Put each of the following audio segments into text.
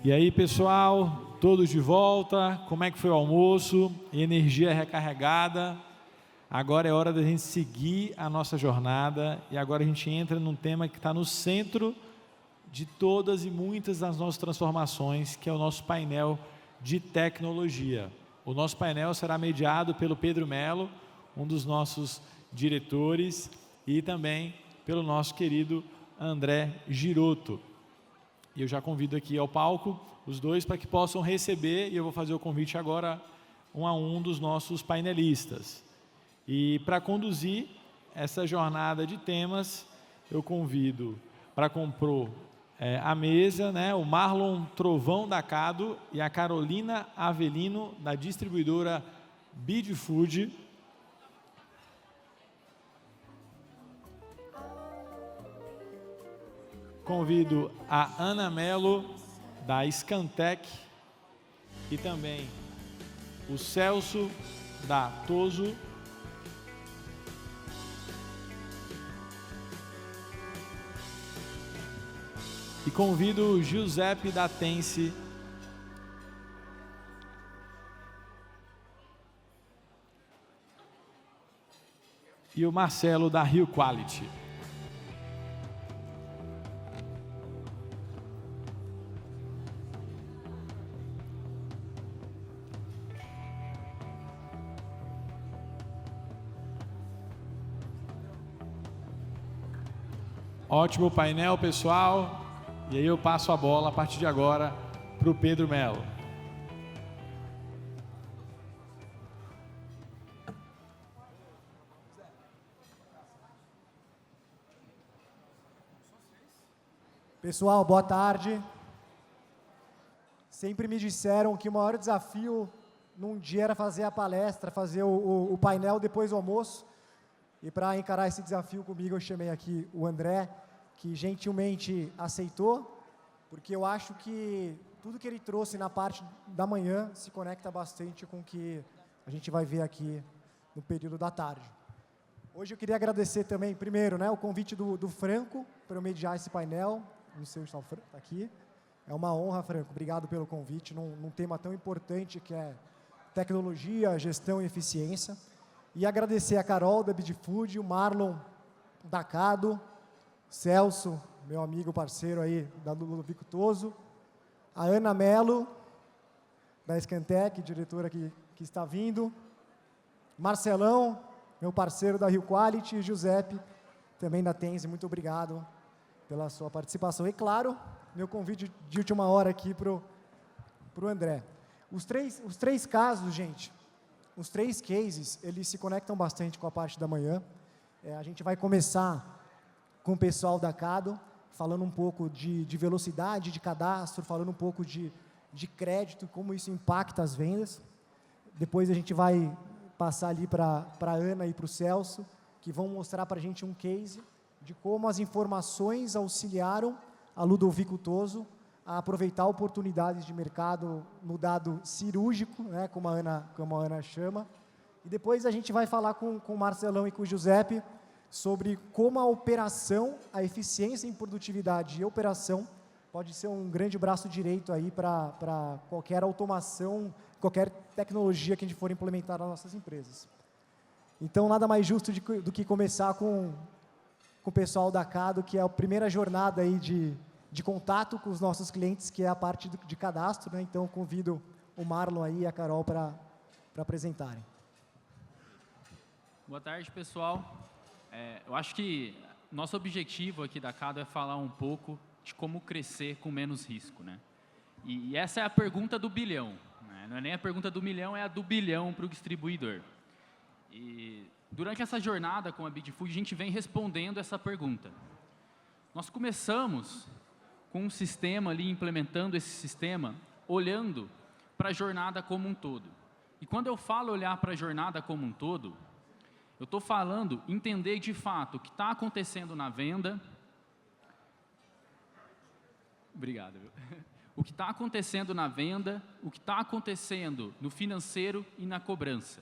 E aí, pessoal, todos de volta? Como é que foi o almoço? Energia recarregada? Agora é hora da gente seguir a nossa jornada e agora a gente entra num tema que está no centro de todas e muitas das nossas transformações, que é o nosso painel de tecnologia. O nosso painel será mediado pelo Pedro Melo, um dos nossos diretores, e também pelo nosso querido André Girotto. E eu já convido aqui ao palco os dois para que possam receber, e eu vou fazer o convite agora um a um dos nossos painelistas. E para conduzir essa jornada de temas, eu convido para compor a mesa, né, o Marlon Trovão da Cado e a Carolina Avelino, da distribuidora Bidfood. Convido a Ana Melo, da Scantec, e também o Celso, da Toso. E convido o Giuseppe, da Tense. E o Marcelo, da Rio Quality. Ótimo painel, pessoal. E aí eu passo a bola, a partir de agora, para o Pedro Melo. Pessoal, boa tarde. Sempre me disseram que o maior desafio num dia era fazer a palestra, fazer o painel depois do almoço. E para encarar esse desafio comigo, eu chamei aqui o André, que gentilmente aceitou, porque eu acho que tudo que ele trouxe na parte da manhã se conecta bastante com o que a gente vai ver aqui no período da tarde. Hoje eu queria agradecer também, primeiro, né, o convite do Franco para eu mediar esse painel. Não sei onde está o Franco, está aqui. É uma honra, Franco, obrigado pelo convite, num tema tão importante que é tecnologia, gestão e eficiência. E agradecer a Carol, da Bidfood, o Marlon, da Cado, Celso, meu amigo parceiro aí, da Ludovico Toso, a Ana Melo, da Scantec, diretora que está vindo, Marcelão, meu parceiro da Rio Quality, e Giuseppe, também da Tense, muito obrigado pela sua participação. E, claro, meu convite de última hora aqui para o André. Os três casos, gente, os três cases, eles se conectam bastante com a parte da manhã. A gente vai começar com o pessoal da Cado, falando um pouco de velocidade de cadastro, falando um pouco de crédito, como isso impacta as vendas. Depois a gente vai passar ali para a Ana e para o Celso, que vão mostrar para a gente um case de como as informações auxiliaram a Ludovico Toso a aproveitar oportunidades de mercado no dado cirúrgico, né, como a Ana chama. E depois a gente vai falar com o Marcelão e com o Giuseppe sobre como a operação, a eficiência em produtividade e operação pode ser um grande braço direito aí para qualquer automação, qualquer tecnologia que a gente for implementar nas nossas empresas. Então, nada mais justo do que começar com o pessoal da Cado, que é a primeira jornada aí de contato com os nossos clientes, que é a parte de cadastro, né? Então, convido o Marlon aí e a Carol para apresentarem. Boa tarde, pessoal. Eu acho que nosso objetivo aqui da Cado é falar um pouco de como crescer com menos risco, né? E essa é a pergunta do bilhão, né? Não é nem a pergunta do milhão, é a do bilhão para o distribuidor. E durante essa jornada com a Bidfood, a gente vem respondendo essa pergunta. Nós começamos com um sistema ali, implementando esse sistema, olhando para a jornada como um todo. E quando eu falo olhar para a jornada como um todo, eu estou falando entender de fato o que está acontecendo na venda. Obrigado. O que está acontecendo na venda, o que está acontecendo no financeiro e na cobrança.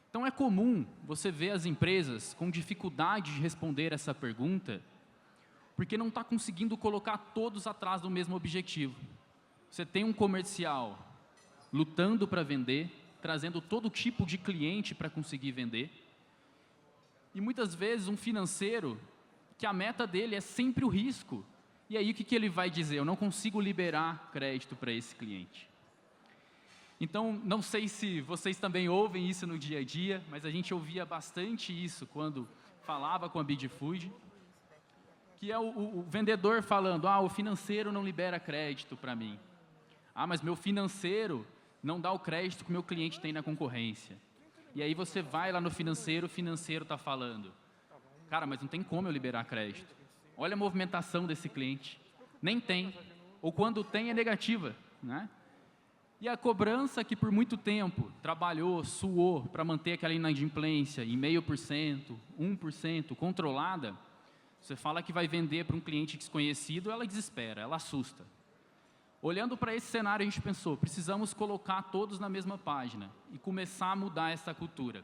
Então é comum você ver as empresas com dificuldade de responder essa pergunta, porque não está conseguindo colocar todos atrás do mesmo objetivo. você tem um comercial lutando para vender, trazendo todo tipo de cliente para conseguir vender, e muitas vezes um financeiro que a meta dele é sempre o risco. E aí o que ele vai dizer? Eu não consigo liberar crédito para esse cliente. Então, não sei se vocês também ouvem isso no dia a dia, mas a gente ouvia bastante isso quando falava com a Bidfood, que é o vendedor falando, o financeiro não libera crédito para mim. Mas meu financeiro não dá o crédito que o meu cliente tem na concorrência. E aí você vai lá no financeiro, o financeiro está falando, cara, mas não tem como eu liberar crédito. Olha a movimentação desse cliente. Nem tem. Ou quando tem, é negativa, né? E a cobrança que por muito tempo trabalhou, suou para manter aquela inadimplência em 0,5%, 1%, controlada, você fala que vai vender para um cliente desconhecido, ela desespera, ela assusta. Olhando para esse cenário, a gente pensou, precisamos colocar todos na mesma página e começar a mudar essa cultura.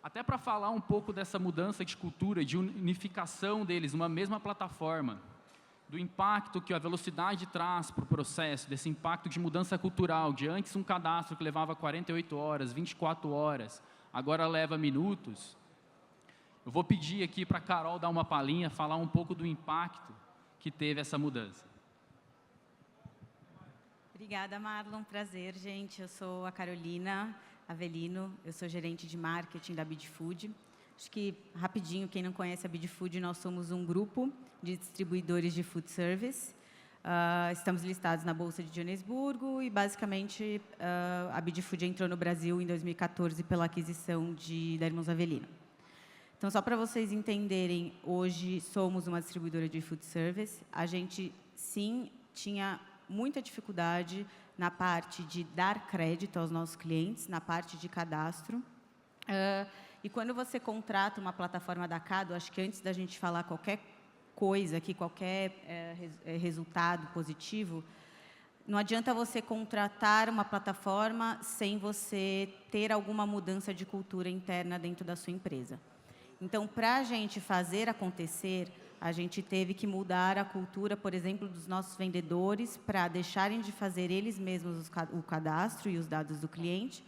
Até para falar um pouco dessa mudança de cultura, de unificação deles numa mesma plataforma, do impacto que a velocidade traz para o processo, desse impacto de mudança cultural, de antes um cadastro que levava 48 horas, 24 horas, agora leva minutos. Eu vou pedir aqui para a Carol dar uma palhinha, falar um pouco do impacto que teve essa mudança. Obrigada, Marlon. Prazer, gente. Eu sou a Carolina Avelino, eu sou gerente de marketing da Bidfood. Acho que, rapidinho, quem não conhece a Bidfood, nós somos um grupo de distribuidores de food service. Estamos listados na Bolsa de Joanesburgo e, basicamente, a Bidfood entrou no Brasil em 2014 pela aquisição da Irmãos Avelino. Então, só para vocês entenderem, hoje somos uma distribuidora de food service. A gente, sim, tinha muita dificuldade na parte de dar crédito aos nossos clientes, na parte de cadastro. E quando você contrata uma plataforma da Cado, acho que antes da gente falar qualquer coisa aqui, qualquer resultado positivo, não adianta você contratar uma plataforma sem você ter alguma mudança de cultura interna dentro da sua empresa. Então, para a gente fazer acontecer, a gente teve que mudar a cultura, por exemplo, dos nossos vendedores para deixarem de fazer eles mesmos o cadastro e os dados do cliente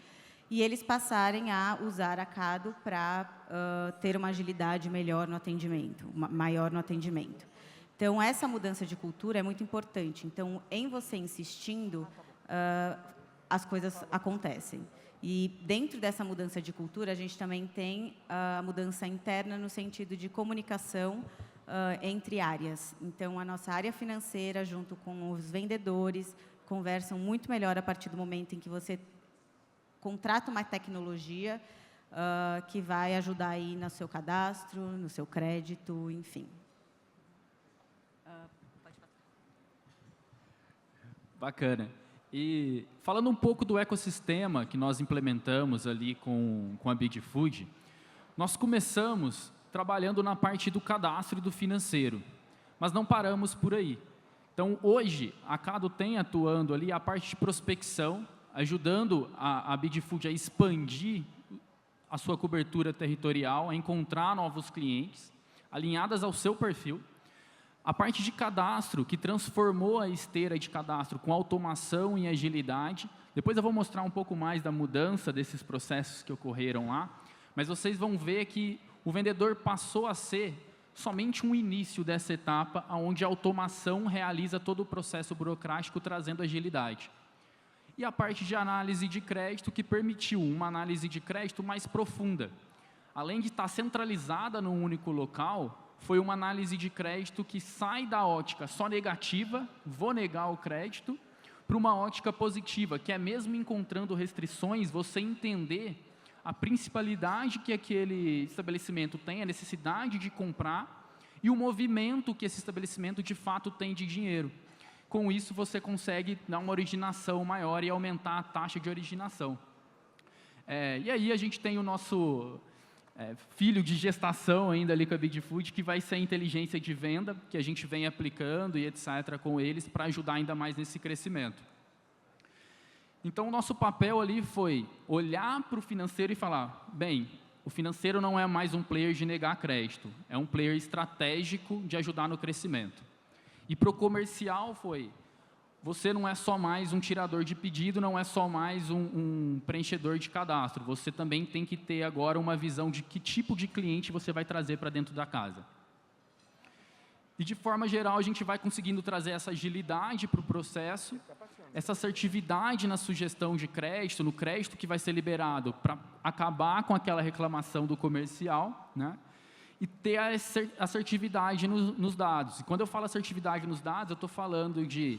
e eles passarem a usar a Cado para ter uma agilidade melhor no atendimento, maior no atendimento. Então, essa mudança de cultura é muito importante. Então, em você insistindo, as coisas acontecem. E, dentro dessa mudança de cultura, a gente também tem a mudança interna no sentido de comunicação entre áreas. Então, a nossa área financeira, junto com os vendedores, conversam muito melhor a partir do momento em que você contrata uma tecnologia que vai ajudar aí no seu cadastro, no seu crédito, enfim. Pode passar. Bacana. E falando um pouco do ecossistema que nós implementamos ali com a Bidfood, nós começamos trabalhando na parte do cadastro e do financeiro, mas não paramos por aí. Então, hoje, a Cado tem atuando ali a parte de prospecção, ajudando a Bidfood a expandir a sua cobertura territorial, a encontrar novos clientes, alinhadas ao seu perfil. A parte de cadastro, que transformou a esteira de cadastro com automação e agilidade. Depois eu vou mostrar um pouco mais da mudança desses processos que ocorreram lá, mas vocês vão ver que o vendedor passou a ser somente um início dessa etapa, onde a automação realiza todo o processo burocrático, trazendo agilidade. E a parte de análise de crédito, que permitiu uma análise de crédito mais profunda. Além de estar centralizada num único local, foi uma análise de crédito que sai da ótica só negativa, vou negar o crédito, para uma ótica positiva, que é mesmo encontrando restrições, você entender a principalidade que aquele estabelecimento tem, a necessidade de comprar e o movimento que esse estabelecimento de fato tem de dinheiro. Com isso, você consegue dar uma originação maior e aumentar a taxa de originação. E aí a gente tem o nosso filho de gestação ainda ali com a Bidfood, que vai ser a inteligência de venda, que a gente vem aplicando e etc. com eles para ajudar ainda mais nesse crescimento. Então, o nosso papel ali foi olhar para o financeiro e falar, bem, o financeiro não é mais um player de negar crédito, é um player estratégico de ajudar no crescimento. E para o comercial foi você não é só mais um tirador de pedido, não é só mais um preenchedor de cadastro. Você também tem que ter agora uma visão de que tipo de cliente você vai trazer para dentro da casa. E, de forma geral, a gente vai conseguindo trazer essa agilidade para o processo, essa assertividade na sugestão de crédito, no crédito que vai ser liberado, para acabar com aquela reclamação do comercial, né? E ter a assertividade nos dados. E quando eu falo assertividade nos dados, eu estou falando de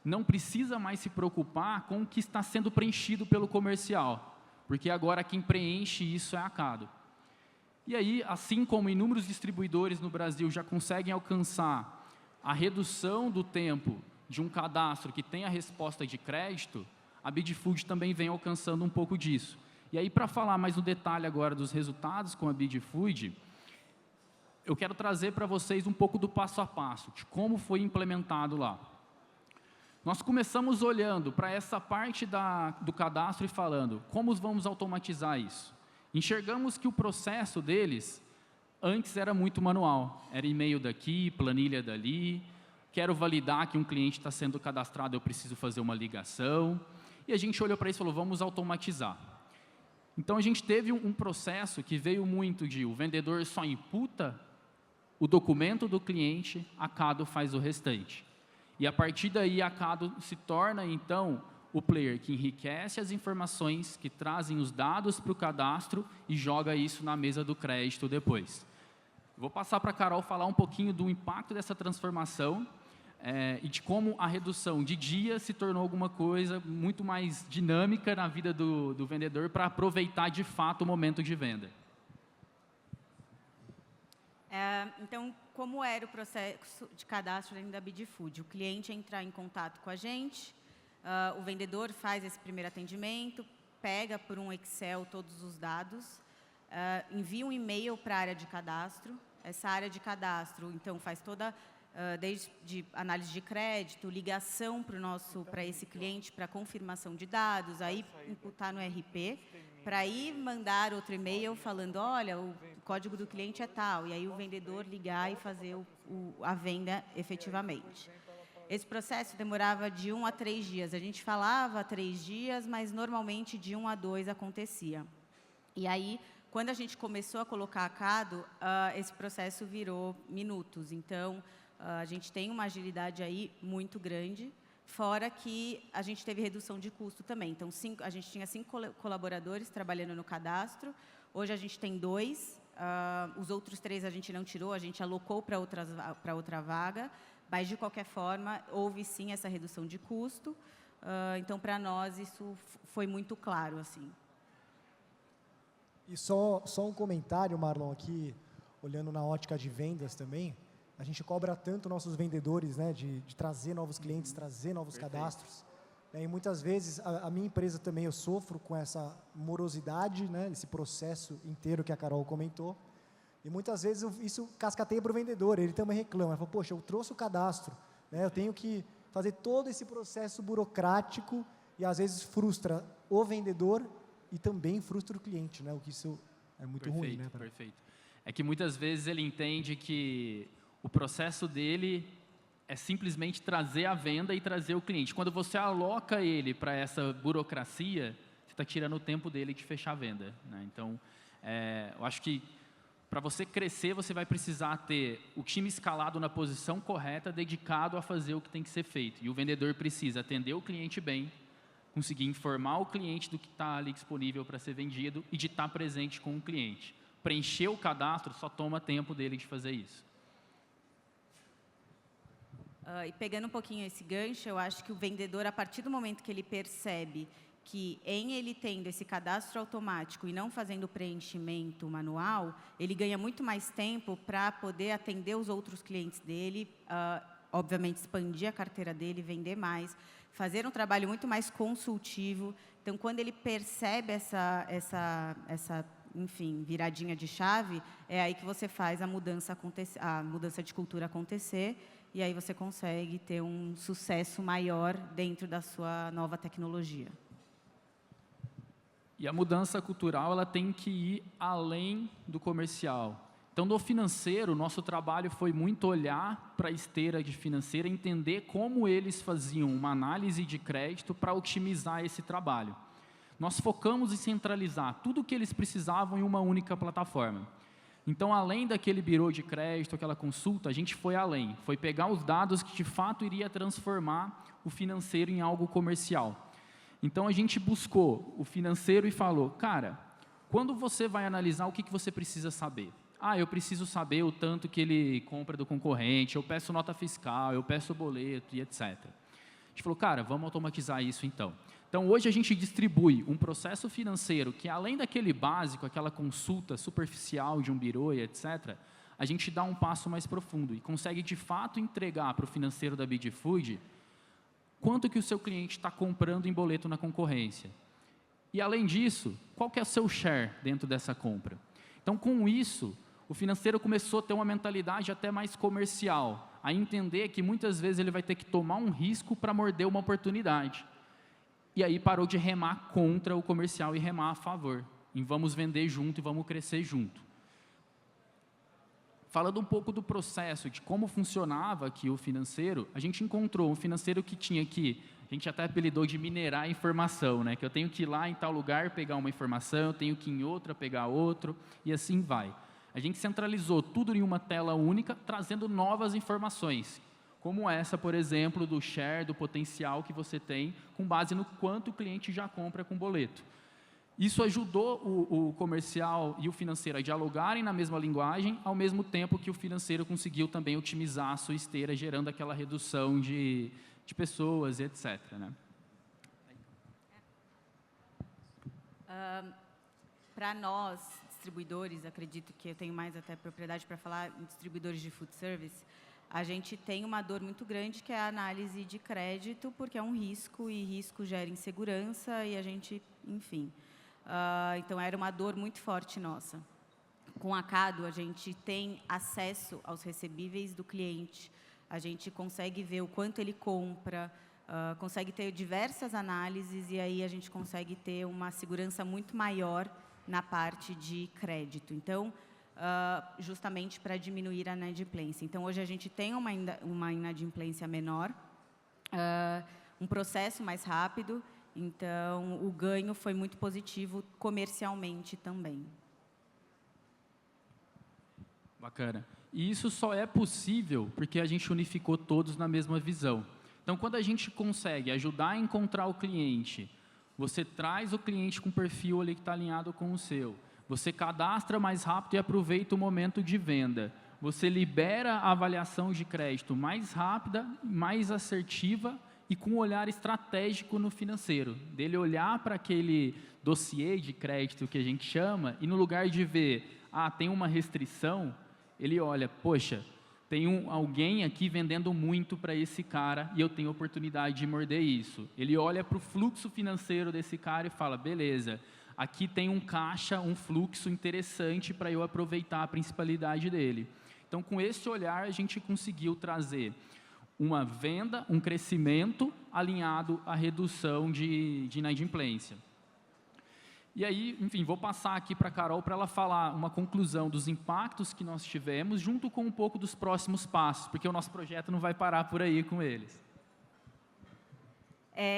não precisa mais se preocupar com o que está sendo preenchido pelo comercial, porque agora quem preenche isso é a Cado. E aí, assim como inúmeros distribuidores no Brasil já conseguem alcançar a redução do tempo de um cadastro que tem a resposta de crédito, a Bidfood também vem alcançando um pouco disso. E aí, para falar mais no detalhe agora dos resultados com a Bidfood, eu quero trazer para vocês um pouco do passo a passo, de como foi implementado lá. Nós começamos olhando para essa parte do cadastro e falando, como vamos automatizar isso? Enxergamos que o processo deles, antes era muito manual. Era e-mail daqui, planilha dali, quero validar que um cliente está sendo cadastrado, eu preciso fazer uma ligação. E a gente olhou para isso e falou, vamos automatizar. Então, a gente teve um processo que veio muito de o vendedor só imputa o documento do cliente, a Cado faz o restante. E, a partir daí, a Cado se torna, então, o player que enriquece as informações, que trazem os dados para o cadastro e joga isso na mesa do crédito depois. Vou passar para a Carol falar um pouquinho do impacto dessa transformação e de como a redução de dia se tornou alguma coisa muito mais dinâmica na vida do vendedor para aproveitar, de fato, o momento de venda. Então, como era o processo de cadastro dentro da Bidfood? O cliente entrar em contato com a gente, o vendedor faz esse primeiro atendimento, pega por um Excel todos os dados, envia um e-mail para a área de cadastro. Essa área de cadastro, então, faz toda, desde análise de crédito, ligação para esse cliente, para confirmação de dados, aí imputar no RP, para aí mandar outro e-mail falando, olha, o código do cliente é tal, e aí o vendedor ligar e fazer a venda efetivamente. Esse processo demorava de 1 a 3 dias. A gente falava 3 dias, mas normalmente de 1 a 2 acontecia. E aí, quando a gente começou a colocar a Cado, esse processo virou minutos. Então, a gente tem uma agilidade aí muito grande, fora que a gente teve redução de custo também. Então, a gente tinha 5 colaboradores trabalhando no cadastro, hoje a gente tem 2, os outros 3 a gente não tirou, a gente alocou para outra vaga, mas, de qualquer forma, houve sim essa redução de custo. Então, para nós, isso foi muito claro, assim. E só um comentário, Marlon, aqui, olhando na ótica de vendas também, a gente cobra tanto nossos vendedores, né, de trazer novos clientes, trazer novos cadastros. E muitas vezes, a minha empresa também, eu sofro com essa morosidade, né, esse processo inteiro que a Carol comentou. E muitas vezes isso cascateia para o vendedor, ele também reclama, ele fala, poxa, eu trouxe o cadastro, né, eu tenho que fazer todo esse processo burocrático e às vezes frustra o vendedor e também frustra o cliente, né, o que isso é muito ruim. Né? Perfeito. É que muitas vezes ele entende que o processo dele é simplesmente trazer a venda e trazer o cliente. Quando você aloca ele para essa burocracia, você está tirando o tempo dele de fechar a venda. Né? Então, eu acho que para você crescer, você vai precisar ter o time escalado na posição correta, dedicado a fazer o que tem que ser feito. E o vendedor precisa atender o cliente bem, conseguir informar o cliente do que está ali disponível para ser vendido e de estar presente com o cliente. Preencher o cadastro só toma tempo dele de fazer isso. E pegando um pouquinho esse gancho, eu acho que o vendedor, a partir do momento que ele percebe que em ele tendo esse cadastro automático e não fazendo o preenchimento manual, ele ganha muito mais tempo para poder atender os outros clientes dele, obviamente expandir a carteira dele, vender mais, fazer um trabalho muito mais consultivo. Então, quando ele percebe essa enfim, viradinha de chave, é aí que você faz a mudança de cultura acontecer, e aí você consegue ter um sucesso maior dentro da sua nova tecnologia. E a mudança cultural ela tem que ir além do comercial. Então, no financeiro, nosso trabalho foi muito olhar para a esteira de financeira, entender como eles faziam uma análise de crédito para otimizar esse trabalho. Nós focamos em centralizar tudo o que eles precisavam em uma única plataforma. Então, além daquele birô de crédito, aquela consulta, a gente foi além. Foi pegar os dados que, de fato, iria transformar o financeiro em algo comercial. Então, a gente buscou o financeiro e falou, cara, quando você vai analisar, o que você precisa saber? Eu preciso saber o tanto que ele compra do concorrente, eu peço nota fiscal, eu peço boleto e etc. A gente falou, cara, vamos automatizar isso então. Então, hoje a gente distribui um processo financeiro que, além daquele básico, aquela consulta superficial de um birô e etc., a gente dá um passo mais profundo e consegue, de fato, entregar para o financeiro da BidFood quanto que o seu cliente está comprando em boleto na concorrência. E, além disso, qual que é o seu share dentro dessa compra? Então, com isso, o financeiro começou a ter uma mentalidade até mais comercial, a entender que, muitas vezes, ele vai ter que tomar um risco para morder uma oportunidade. E aí parou de remar contra o comercial e remar a favor. E vamos vender junto e vamos crescer junto. Falando um pouco do processo, de como funcionava aqui o financeiro, a gente encontrou um financeiro que tinha que, a gente até apelidou de minerar a informação, né? Que eu tenho que ir lá em tal lugar pegar uma informação, eu tenho que ir em outra pegar outro, e assim vai. A gente centralizou tudo em uma tela única, trazendo novas informações, como essa, por exemplo, do share, do potencial que você tem, com base no quanto o cliente já compra com boleto. Isso ajudou o comercial e o financeiro a dialogarem na mesma linguagem, ao mesmo tempo que o financeiro conseguiu também otimizar a sua esteira, gerando aquela redução de pessoas, etc. Né? Para nós, distribuidores, acredito que eu tenho mais até propriedade para falar em distribuidores de food service, a gente tem uma dor muito grande, que é a análise de crédito, porque é um risco, e risco gera insegurança, e a gente, enfim. Então, era uma dor muito forte nossa. Com a Cado, a gente tem acesso aos recebíveis do cliente, a gente consegue ver o quanto ele compra, consegue ter diversas análises, e aí a gente consegue ter uma segurança muito maior na parte de crédito. Então, justamente para diminuir a inadimplência. Então, hoje a gente tem uma inadimplência menor, um processo mais rápido, então o ganho foi muito positivo comercialmente também. Bacana. E isso só é possível porque a gente unificou todos na mesma visão. Então, quando a gente consegue ajudar a encontrar o cliente, você traz o cliente com o perfil ali que está alinhado com o seu, você cadastra mais rápido e aproveita o momento de venda. Você libera a avaliação de crédito mais rápida, mais assertiva e com um olhar estratégico no financeiro. Dele olhar para aquele dossiê de crédito que a gente chama e, no lugar de ver, tem uma restrição, ele olha, poxa, tem alguém aqui vendendo muito para esse cara e eu tenho oportunidade de morder isso. Ele olha para o fluxo financeiro desse cara e fala, beleza, aqui tem um caixa, um fluxo interessante para eu aproveitar a principalidade dele. Então, com esse olhar, a gente conseguiu trazer uma venda, um crescimento alinhado à redução de inadimplência. E aí, enfim, vou passar aqui para a Carol para ela falar uma conclusão dos impactos que nós tivemos, junto com um pouco dos próximos passos, porque o nosso projeto não vai parar por aí com eles.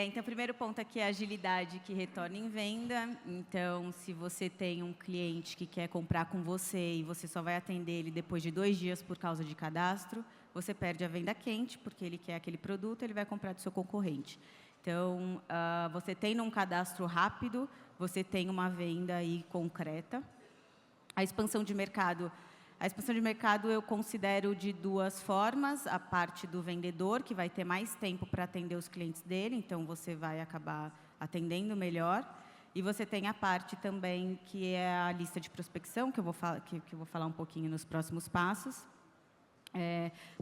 Então, o primeiro ponto aqui é a agilidade que retorna em venda. Então, se você tem um cliente que quer comprar com você e você só vai atender ele depois de 2 dias por causa de cadastro, você perde a venda quente, porque ele quer aquele produto, ele vai comprar do seu concorrente. Então, você tendo um cadastro rápido, você tem uma venda aí concreta. A expansão de mercado eu considero de 2 formas. A parte do vendedor, que vai ter mais tempo para atender os clientes dele, então você vai acabar atendendo melhor. E você tem a parte também que é a lista de prospecção, que eu vou falar um pouquinho nos próximos passos.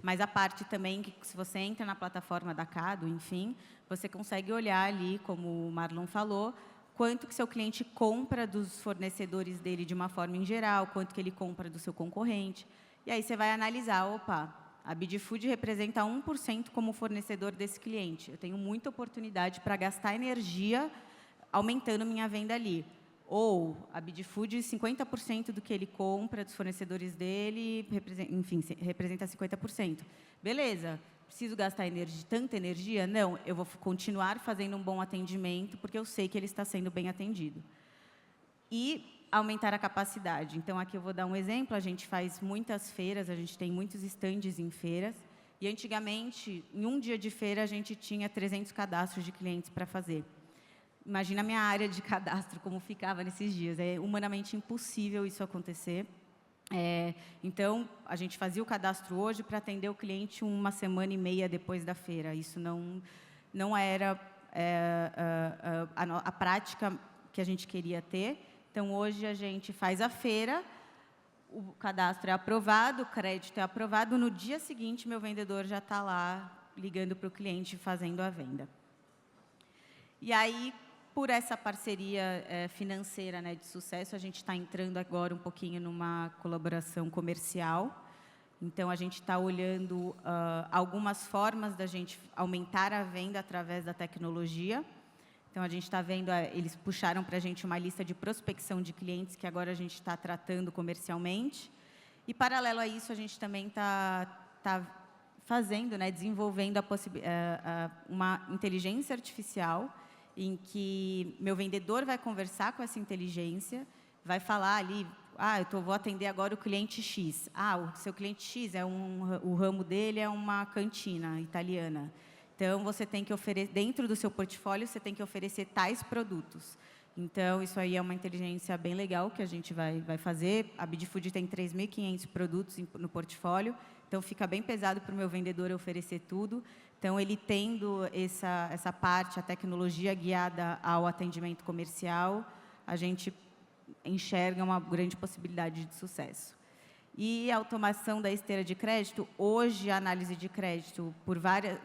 Mas a parte também que, se você entra na plataforma da Cado, enfim, você consegue olhar ali, como o Marlon falou, quanto que seu cliente compra dos fornecedores dele de uma forma em geral, quanto que ele compra do seu concorrente. E aí você vai analisar, opa, a BidFood representa 1% como fornecedor desse cliente. Eu tenho muita oportunidade para gastar energia aumentando minha venda ali. Ou a Bidfood, 50% do que ele compra dos fornecedores dele, enfim, representa 50%. Beleza, preciso gastar tanta energia? Não, eu vou continuar fazendo um bom atendimento, porque eu sei que ele está sendo bem atendido. E aumentar a capacidade. Então, aqui eu vou dar um exemplo, a gente faz muitas feiras, a gente tem muitos estandes em feiras, e antigamente, em um dia de feira, a gente tinha 300 cadastros de clientes para fazer. Imagina a minha área de cadastro, como ficava nesses dias. É humanamente impossível isso acontecer. Então, a gente fazia o cadastro hoje para atender o cliente 1,5 depois da feira. Isso não era a prática que a gente queria ter. Então, hoje a gente faz a feira, o cadastro é aprovado, o crédito é aprovado, no dia seguinte, meu vendedor já está lá ligando para o cliente, fazendo a venda. E aí, por essa parceria financeira, né, de sucesso, a gente está entrando agora um pouquinho numa colaboração comercial. Então, a gente está olhando algumas formas da gente aumentar a venda através da tecnologia. Então, a gente está vendo, eles puxaram para a gente uma lista de prospecção de clientes que agora a gente está tratando comercialmente. E, paralelo a isso, a gente também está fazendo, né, desenvolvendo uma inteligência artificial em que meu vendedor vai conversar com essa inteligência, vai falar ali, vou atender agora o cliente X. O seu cliente X, o ramo dele é uma cantina italiana. Então, você tem que oferecer, dentro do seu portfólio, você tem que oferecer tais produtos. Então, isso aí é uma inteligência bem legal que a gente vai fazer. A Bidfood tem 3.500 produtos no portfólio, então fica bem pesado para o meu vendedor oferecer tudo. Então, ele tendo essa parte, a tecnologia guiada ao atendimento comercial, a gente enxerga uma grande possibilidade de sucesso. E a automação da esteira de crédito, hoje a análise de crédito,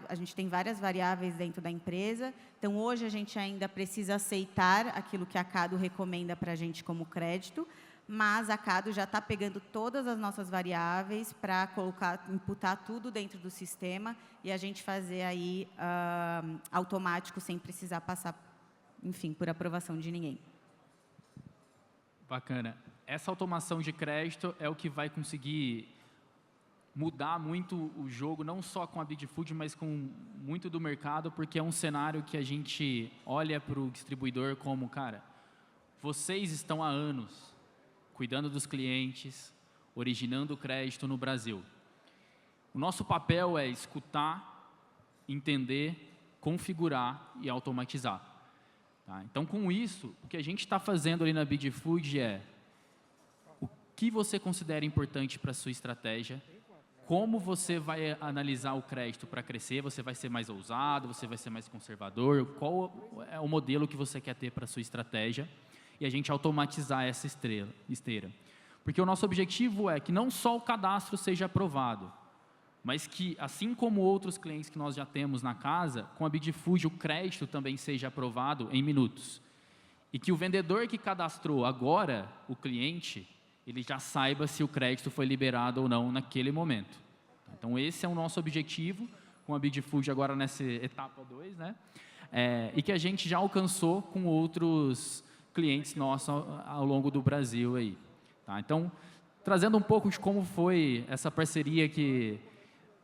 a gente tem várias variáveis dentro da empresa, então hoje a gente ainda precisa aceitar aquilo que a Cado recomenda para a gente como crédito, mas a Cado já está pegando todas as nossas variáveis para imputar tudo dentro do sistema e a gente fazer aí automático, sem precisar passar, enfim, por aprovação de ninguém. Bacana. Essa automação de crédito é o que vai conseguir mudar muito o jogo, não só com a Bidfood, mas com muito do mercado, porque é um cenário que a gente olha para o distribuidor como, cara, vocês estão há anos cuidando dos clientes, originando crédito no Brasil. O nosso papel é escutar, entender, configurar e automatizar. Tá? Então, com isso, o que a gente está fazendo ali na Bidfood é o que você considera importante para a sua estratégia, como você vai analisar o crédito para crescer, você vai ser mais ousado, você vai ser mais conservador, qual é o modelo que você quer ter para a sua estratégia, e a gente automatizar essa esteira. Porque o nosso objetivo é que não só o cadastro seja aprovado, mas que, assim como outros clientes que nós já temos na casa, com a Bidfood o crédito também seja aprovado em minutos. E que o vendedor que cadastrou agora, o cliente, ele já saiba se o crédito foi liberado ou não naquele momento. Então, esse é o nosso objetivo com a Bidfood agora nessa etapa 2, né? E que a gente já alcançou com outros clientes nossos ao longo do Brasil aí. Tá? Então, trazendo um pouco de como foi essa parceria que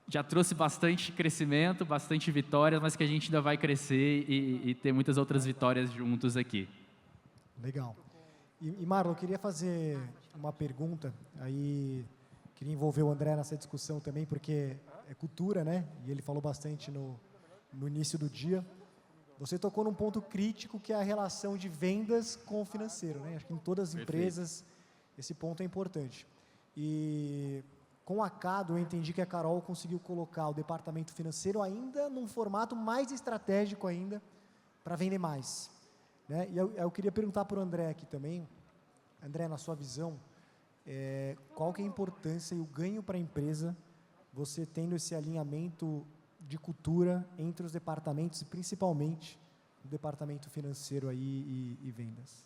já trouxe bastante crescimento, bastante vitórias, mas que a gente ainda vai crescer e ter muitas outras vitórias juntos aqui. Legal. E Marlon, eu queria fazer uma pergunta, aí queria envolver o André nessa discussão também, porque é cultura, né? E ele falou bastante no início do dia. Você tocou num ponto crítico, que é a relação de vendas com o financeiro, né? Acho que em todas as empresas esse ponto é importante. E com a Cado, eu entendi que a Carol conseguiu colocar o departamento financeiro ainda num formato mais estratégico ainda, para vender mais. Né? E eu queria perguntar para o André aqui também, André, na sua visão, qual que é a importância e o ganho para a empresa, você tendo esse alinhamento de cultura entre os departamentos, e principalmente o departamento financeiro aí e vendas?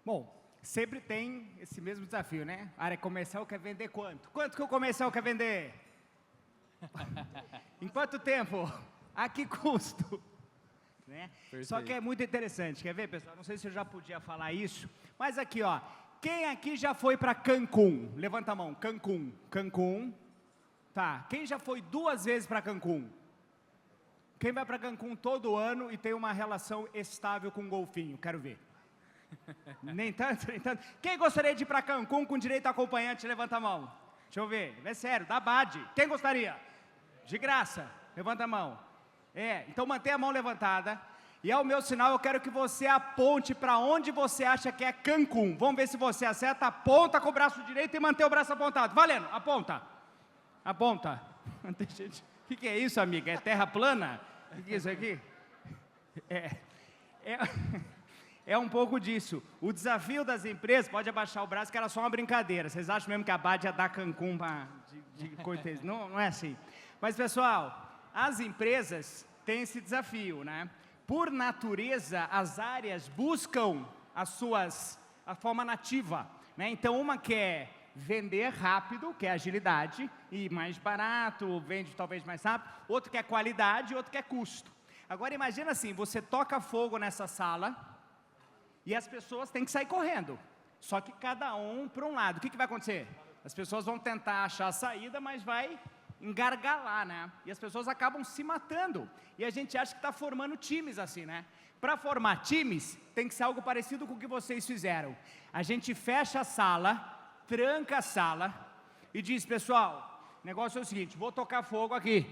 Bom, sempre tem esse mesmo desafio, né? A área comercial quer vender quanto? Quanto que o comercial quer vender? Em quanto tempo? A que custo? Né? né? Perfeito. Só que é muito interessante, quer ver, pessoal? Não sei se eu já podia falar isso, mas aqui, ó, quem aqui já foi para Cancún? Levanta a mão, Cancún. Tá, quem já foi 2 vezes para Cancún? Quem vai para Cancún todo ano e tem uma relação estável com um golfinho? Quero ver. Nem tanto, nem tanto. Quem gostaria de ir para Cancún com direito a acompanhante? Levanta a mão. Deixa eu ver, é sério, da BAD. Quem gostaria? De graça, levanta a mão. Então mantenha a mão levantada. E ao meu sinal eu quero que você aponte para onde você acha que é Cancún. Vamos ver se você acerta. Aponta com o braço direito e mantém o braço apontado. Valendo, aponta. Aponta. O que é isso, amiga? É terra plana? O que é isso aqui? É um pouco disso. O desafio das empresas, pode abaixar o braço, que era só uma brincadeira. Vocês acham mesmo que a BAD ia dar Cancún de cortesia? Não é assim. Mas, pessoal, as empresas têm esse desafio, né? Por natureza, as áreas buscam a forma nativa, né? Então, uma quer vender rápido, que é agilidade, e mais barato, vende talvez mais rápido. Outro quer qualidade, outro quer custo. Agora, imagina assim, você toca fogo nessa sala e as pessoas têm que sair correndo. Só que cada um para um lado. O que vai acontecer? As pessoas vão tentar achar a saída, mas vai engargalar, né? E as pessoas acabam se matando. E a gente acha que está formando times assim, né? Para formar times, tem que ser algo parecido com o que vocês fizeram. A gente fecha a sala, tranca a sala e diz, pessoal, o negócio é o seguinte, vou tocar fogo aqui.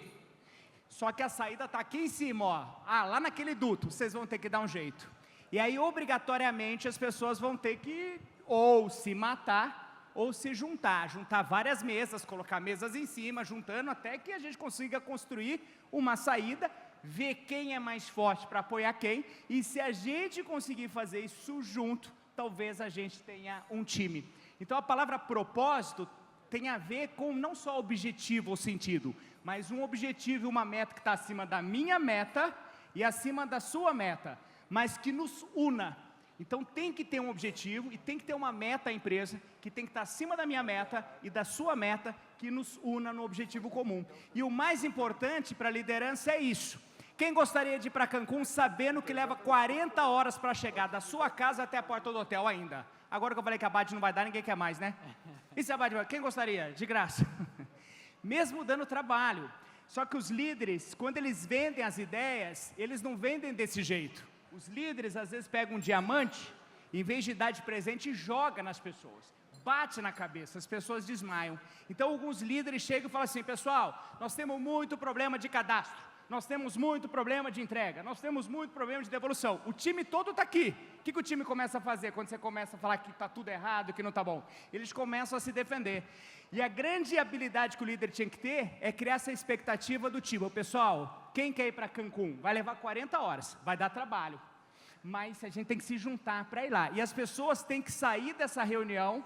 Só que a saída está aqui em cima, ó. Lá naquele duto, vocês vão ter que dar um jeito. E aí, obrigatoriamente, as pessoas vão ter que ou se matar ou se juntar várias mesas, colocar mesas em cima, juntando até que a gente consiga construir uma saída, ver quem é mais forte para apoiar quem, e se a gente conseguir fazer isso junto, talvez a gente tenha um time. Então a palavra propósito tem a ver com não só objetivo ou sentido, mas um objetivo e uma meta que está acima da minha meta e acima da sua meta, mas que nos una. Então tem que ter um objetivo e tem que ter uma meta a empresa, que tem que estar acima da minha meta e da sua meta, que nos una no objetivo comum. E o mais importante para a liderança é isso. Quem gostaria de ir para Cancún sabendo que leva 40 horas para chegar da sua casa até a porta do hotel ainda? Agora que eu falei que a BAD não vai dar, ninguém quer mais, né? E se a BAD vai? Quem gostaria? De graça. Mesmo dando trabalho. Só que os líderes, quando eles vendem as ideias, eles não vendem desse jeito. Os líderes, às vezes, pegam um diamante, em vez de dar de presente, joga nas pessoas. Bate na cabeça, as pessoas desmaiam. Então, alguns líderes chegam e falam assim, pessoal, nós temos muito problema de cadastro, nós temos muito problema de entrega, nós temos muito problema de devolução. O time todo está aqui. O que o time começa a fazer quando você começa a falar que está tudo errado, que não está bom? Eles começam a se defender. E a grande habilidade que o líder tinha que ter é criar essa expectativa do tipo, pessoal, quem quer ir para Cancún? Vai levar 40 horas, vai dar trabalho, mas a gente tem que se juntar para ir lá. E as pessoas têm que sair dessa reunião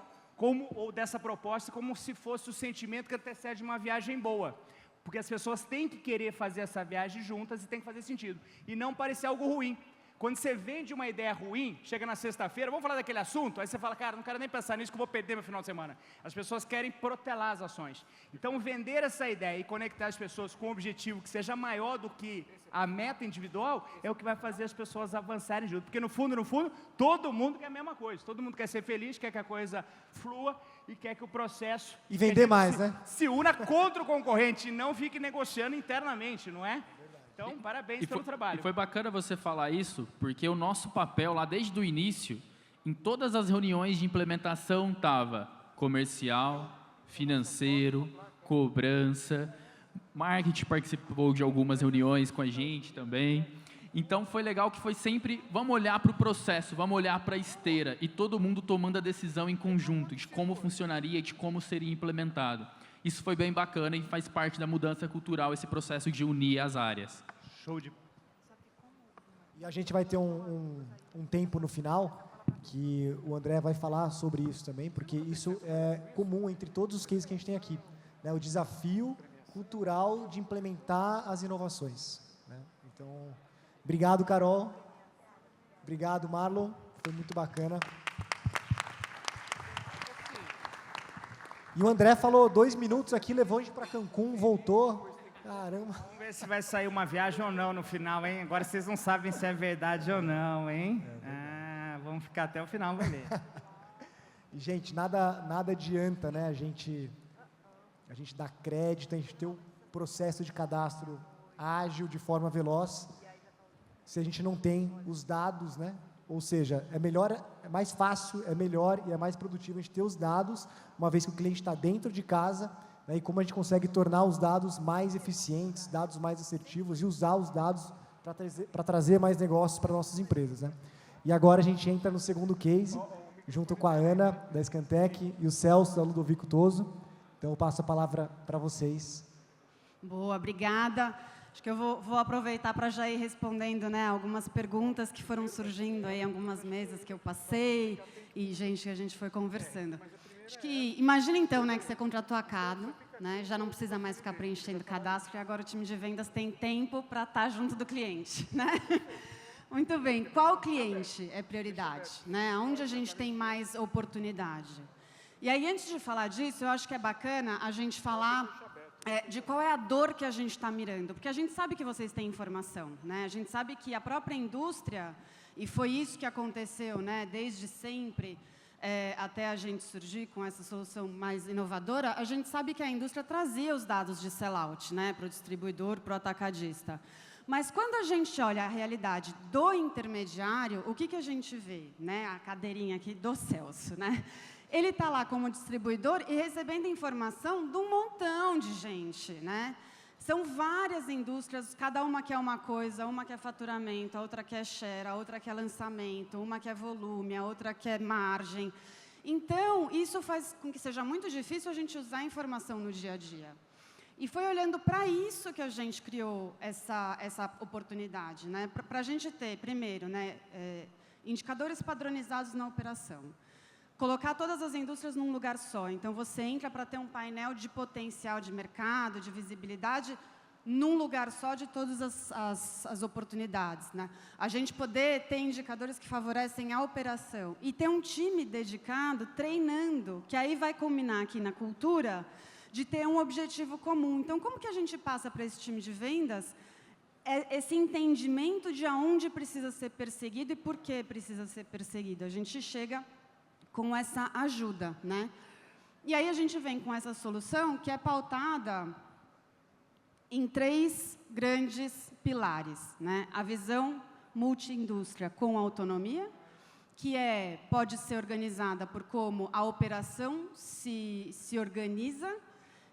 ou dessa proposta como se fosse o sentimento que antecede uma viagem boa. Porque as pessoas têm que querer fazer essa viagem juntas e tem que fazer sentido. E não parecer algo ruim. Quando você vende uma ideia ruim, chega na sexta-feira, vamos falar daquele assunto, aí você fala, cara, não quero nem pensar nisso que eu vou perder meu final de semana. As pessoas querem protelar as ações. Então, vender essa ideia e conectar as pessoas com um objetivo que seja maior do que a meta individual, é o que vai fazer as pessoas avançarem junto. Porque no fundo, todo mundo quer a mesma coisa. Todo mundo quer ser feliz, quer que a coisa flua e quer que o processo... E vender mais, né? Se una contra o concorrente e não fique negociando internamente, não é? Então, parabéns pelo trabalho. E foi bacana você falar isso, porque o nosso papel lá desde o início, em todas as reuniões de implementação estava comercial, financeiro, cobrança, marketing participou de algumas reuniões com a gente também. Então foi legal que foi sempre, vamos olhar para o processo, vamos olhar para a esteira e todo mundo tomando a decisão em conjunto de como funcionaria e de como seria implementado. Isso foi bem bacana e faz parte da mudança cultural, esse processo de unir as áreas. Show de... E a gente vai ter um tempo no final que o André vai falar sobre isso também, porque isso é comum entre todos os cases que a gente tem aqui, né? O desafio cultural de implementar as inovações, né? Então, obrigado, Carol. Obrigado, Marlon. Foi muito bacana. E o André falou 2 minutos aqui, levou a gente para Cancún, voltou. Caramba. Vamos ver se vai sair uma viagem ou não no final, hein? Agora vocês não sabem se é verdade ou não, hein? Vamos ficar até o final, vai ver. E, gente, nada adianta, né? A gente dá crédito, a gente ter um processo de cadastro ágil, de forma veloz, se a gente não tem os dados, né? Ou seja, é mais fácil, é melhor e é mais produtivo a gente ter os dados, uma vez que o cliente está dentro de casa, né? E como a gente consegue tornar os dados mais eficientes, dados mais assertivos e usar os dados para trazer mais negócios para nossas empresas, né? E agora a gente entra no segundo case, junto com a Ana, da Scantec, e o Celso, da Ludovico Toso. Então, eu passo a palavra para vocês. Boa, obrigada. Acho que eu vou aproveitar para já ir respondendo, né, algumas perguntas que foram surgindo aí em algumas mesas que eu passei e gente que a gente foi conversando. Acho que, imagina então, né, que você contratou a Cado, né, já não precisa mais ficar preenchendo cadastro, e agora o time de vendas tem tempo para estar junto do cliente, né? Muito bem, qual cliente é prioridade, né? Onde a gente tem mais oportunidade? E aí, antes de falar disso, eu acho que é bacana a gente falar de qual é a dor que a gente está mirando, porque a gente sabe que vocês têm informação, né? A gente sabe que a própria indústria, e foi isso que aconteceu, né, desde sempre, até a gente surgir com essa solução mais inovadora, a gente sabe que a indústria trazia os dados de sellout, né, para o distribuidor, para o atacadista. Mas quando a gente olha a realidade do intermediário, o que a gente vê? Né? A cadeirinha aqui do Celso, né? Ele está lá como distribuidor e recebendo informação de um montão de gente, né? São várias indústrias, cada uma quer uma coisa, uma quer faturamento, a outra quer share, a outra quer lançamento, uma quer volume, a outra quer margem. Então, isso faz com que seja muito difícil a gente usar a informação no dia a dia. E foi olhando para isso que a gente criou essa oportunidade, né? Para a gente ter, primeiro, né, indicadores padronizados na operação. Colocar todas as indústrias num lugar só. Então, você entra para ter um painel de potencial de mercado, de visibilidade, num lugar só de todas as oportunidades, né? A gente poder ter indicadores que favorecem a operação e ter um time dedicado, treinando, que aí vai culminar aqui na cultura, de ter um objetivo comum. Então, como que a gente passa para esse time de vendas esse entendimento de aonde precisa ser perseguido e por que precisa ser perseguido? A gente chega com essa ajuda, né? E aí a gente vem com essa solução que é pautada em 3 grandes pilares, né? A visão multi-indústria com autonomia, que pode ser organizada por como a operação se organiza,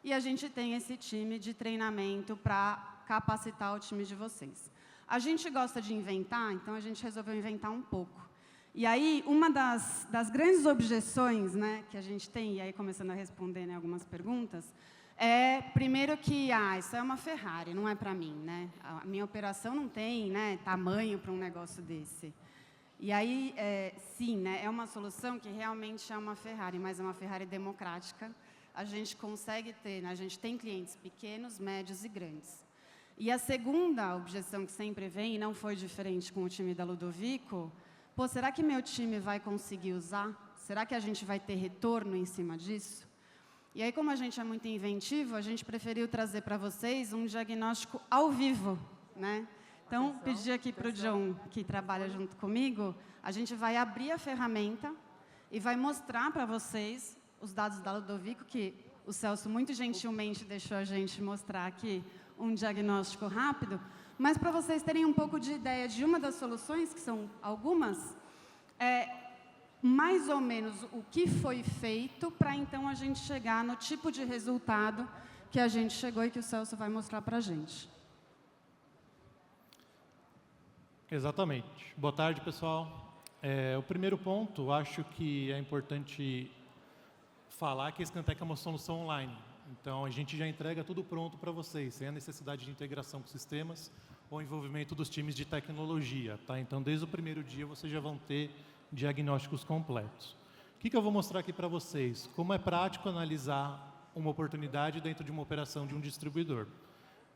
e a gente tem esse time de treinamento para capacitar o time de vocês. A gente gosta de inventar, então a gente resolveu inventar um pouco. E aí, uma das grandes objeções, né, que a gente tem, e aí começando a responder, né, algumas perguntas, primeiro que, isso é uma Ferrari, não é para mim, né? A minha operação não tem, né, tamanho para um negócio desse. E aí, sim, né, é uma solução que realmente é uma Ferrari, mas é uma Ferrari democrática. A gente consegue ter, né, a gente tem clientes pequenos, médios e grandes. E a segunda objeção que sempre vem, e não foi diferente com o time da Ludovico, será que meu time vai conseguir usar? Será que a gente vai ter retorno em cima disso? E aí, como a gente é muito inventivo, a gente preferiu trazer para vocês um diagnóstico ao vivo, né? Então, pedir aqui para o John, que trabalha junto comigo, a gente vai abrir a ferramenta e vai mostrar para vocês os dados da Ludovico, que o Celso muito gentilmente deixou a gente mostrar aqui um diagnóstico rápido, mas para vocês terem um pouco de ideia de uma das soluções, que são algumas, mais ou menos o que foi feito para então a gente chegar no tipo de resultado que a gente chegou e que o Celso vai mostrar para a gente. Exatamente. Boa tarde, pessoal. O primeiro ponto, acho que é importante falar que a Scantec é uma solução online. Então, a gente já entrega tudo pronto para vocês, sem a necessidade de integração com sistemas ou envolvimento dos times de tecnologia. Tá? Então, desde o primeiro dia, vocês já vão ter diagnósticos completos. O que eu vou mostrar aqui para vocês? Como é prático analisar uma oportunidade dentro de uma operação de um distribuidor.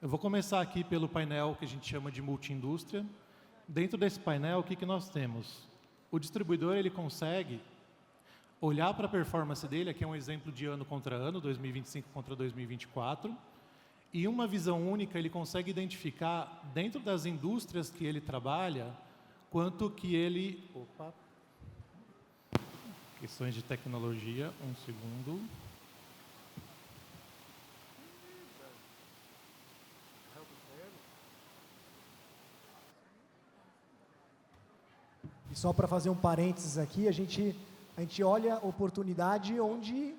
Eu vou começar aqui pelo painel que a gente chama de multi-indústria. Dentro desse painel, o que nós temos? O distribuidor ele consegue olhar para a performance dele, aqui é um exemplo de ano contra ano, 2025 contra 2024, E uma visão única, ele consegue identificar, dentro das indústrias que ele trabalha, quanto que ele... Opa! Questões de tecnologia, um segundo. E só para fazer um parênteses aqui, a gente olha oportunidade onde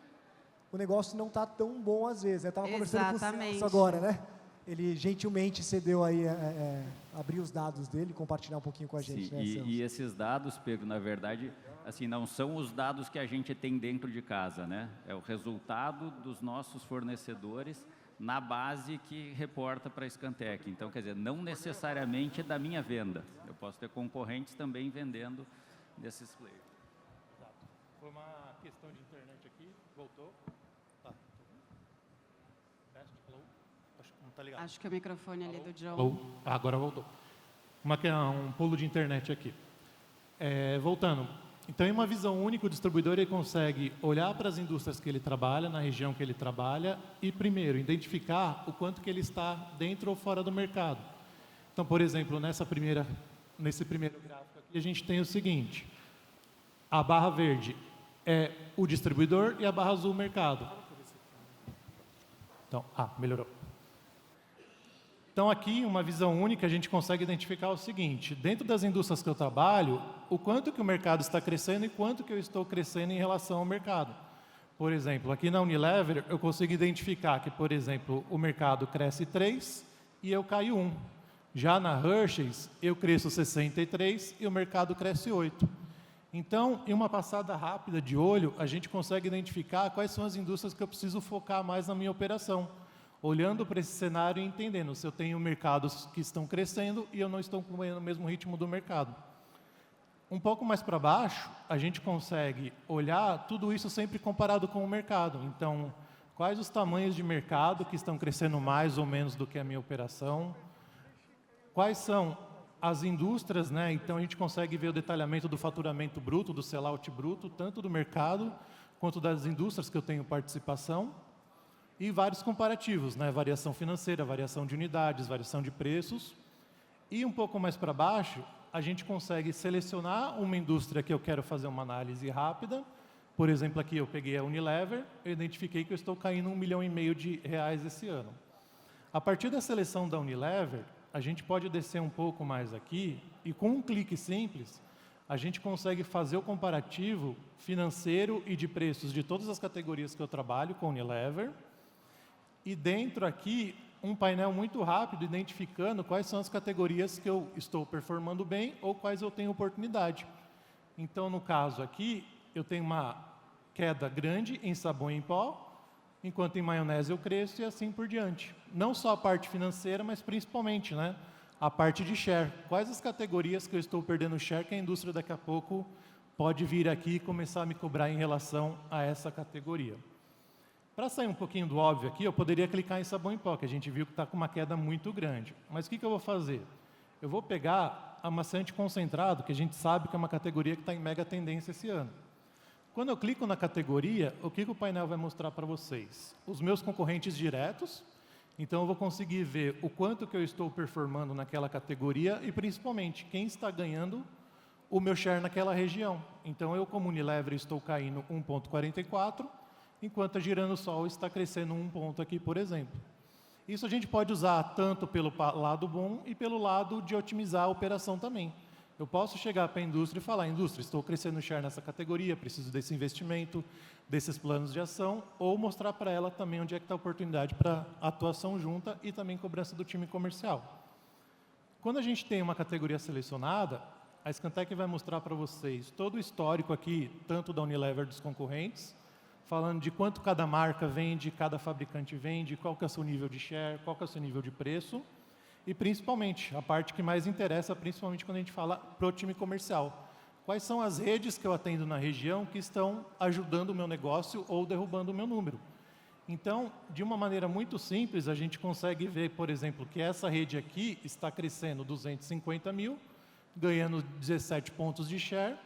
o negócio não está tão bom às vezes. Eu estava conversando com o Celso agora, né? Ele gentilmente cedeu aí, abrir os dados dele, compartilhar um pouquinho com a gente. Sim, né, Celso? e esses dados, Pedro, na verdade, assim, não são os dados que a gente tem dentro de casa, né? É o resultado dos nossos fornecedores na base que reporta para a Scantec. Então, quer dizer, não necessariamente da minha venda. Eu posso ter concorrentes também vendendo desses players. Foi uma questão de internet aqui, voltou. Tá. Teste, alô? Acho que não está ligado. Acho que o microfone ali do John. Alô? Agora voltou. Um pulo de internet aqui. Voltando. Então, em uma visão única, o distribuidor ele consegue olhar para as indústrias que ele trabalha, na região que ele trabalha, e, primeiro, identificar o quanto que ele está dentro ou fora do mercado. Então, por exemplo, nesse primeiro gráfico aqui, a gente tem o seguinte. A barra verde é o distribuidor e a barra azul o mercado. Então, melhorou. Então, aqui, uma visão única, a gente consegue identificar o seguinte. Dentro das indústrias que eu trabalho, o quanto que o mercado está crescendo e quanto que eu estou crescendo em relação ao mercado. Por exemplo, aqui na Unilever, eu consigo identificar que, por exemplo, o mercado cresce 3 e eu caio 1. Já na Hershey's, eu cresço 63 e o mercado cresce 8. Então, em uma passada rápida de olho, a gente consegue identificar quais são as indústrias que eu preciso focar mais na minha operação. Olhando para esse cenário e entendendo se eu tenho mercados que estão crescendo e eu não estou acompanhando o mesmo ritmo do mercado. Um pouco mais para baixo, a gente consegue olhar tudo isso sempre comparado com o mercado. Então, quais os tamanhos de mercado que estão crescendo mais ou menos do que a minha operação? Quais são as indústrias, né? Então, a gente consegue ver o detalhamento do faturamento bruto, do sellout bruto, tanto do mercado quanto das indústrias que eu tenho participação. E vários comparativos, né? Variação financeira, variação de unidades, variação de preços. E um pouco mais para baixo, a gente consegue selecionar uma indústria que eu quero fazer uma análise rápida. Por exemplo, aqui eu peguei a Unilever, eu identifiquei que eu estou caindo R$1,5 milhão esse ano. A partir da seleção da Unilever, a gente pode descer um pouco mais aqui e com um clique simples, a gente consegue fazer o comparativo financeiro e de preços de todas as categorias que eu trabalho com a Unilever. E dentro aqui, um painel muito rápido, identificando quais são as categorias que eu estou performando bem ou quais eu tenho oportunidade. Então, no caso aqui, eu tenho uma queda grande em sabão em pó, enquanto em maionese eu cresço e assim por diante. Não só a parte financeira, mas principalmente, né, a parte de share. Quais as categorias que eu estou perdendo share que a indústria daqui a pouco pode vir aqui e começar a me cobrar em relação a essa categoria. Para sair um pouquinho do óbvio aqui, eu poderia clicar em sabão em pó, que a gente viu que está com uma queda muito grande. Mas o que eu vou fazer? Eu vou pegar amaciante concentrado, que a gente sabe que é uma categoria que está em mega tendência esse ano. Quando eu clico na categoria, o que o painel vai mostrar para vocês? Os meus concorrentes diretos. Então, eu vou conseguir ver o quanto que eu estou performando naquela categoria e, principalmente, quem está ganhando o meu share naquela região. Então, eu, como Unilever, estou caindo 1,44, enquanto a Giranosol está crescendo 1 ponto aqui, por exemplo. Isso a gente pode usar tanto pelo lado bom e pelo lado de otimizar a operação também. Eu posso chegar para a indústria e falar, indústria, estou crescendo share nessa categoria, preciso desse investimento, desses planos de ação, ou mostrar para ela também onde é que está a oportunidade para atuação junta e também cobrança do time comercial. Quando a gente tem uma categoria selecionada, a Scantec vai mostrar para vocês todo o histórico aqui, tanto da Unilever dos concorrentes, falando de quanto cada marca vende, cada fabricante vende, qual que é o seu nível de share, qual que é o seu nível de preço. E, principalmente, a parte que mais interessa, principalmente quando a gente fala para o time comercial. Quais são as redes que eu atendo na região que estão ajudando o meu negócio ou derrubando o meu número? Então, de uma maneira muito simples, a gente consegue ver, por exemplo, que essa rede aqui está crescendo 250 mil, ganhando 17 pontos de share,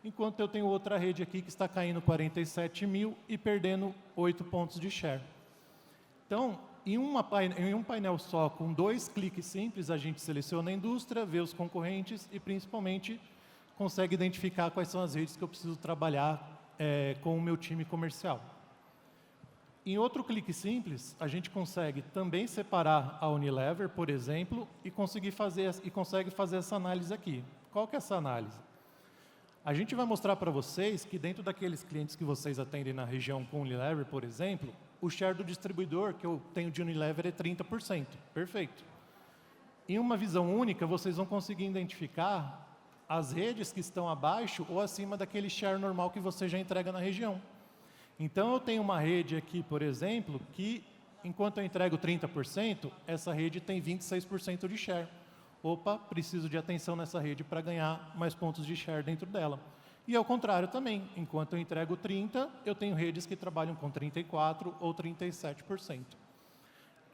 enquanto eu tenho outra rede aqui que está caindo 47 mil e perdendo 8 pontos de share. Então, Em um painel só, com 2 cliques simples, a gente seleciona a indústria, vê os concorrentes e, principalmente, consegue identificar quais são as redes que eu preciso trabalhar com o meu time comercial. Em outro clique simples, a gente consegue também separar a Unilever, por exemplo, e consegue fazer essa análise aqui. Qual que é essa análise? A gente vai mostrar para vocês que dentro daqueles clientes que vocês atendem na região com Unilever, por exemplo, o share do distribuidor que eu tenho de Unilever é 30%. Perfeito. Em uma visão única, vocês vão conseguir identificar as redes que estão abaixo ou acima daquele share normal que você já entrega na região. Então, eu tenho uma rede aqui, por exemplo, que, enquanto eu entrego 30%, essa rede tem 26% de share. Opa, preciso de atenção nessa rede para ganhar mais pontos de share dentro dela. E ao contrário também, enquanto eu entrego 30%, eu tenho redes que trabalham com 34% ou 37%. O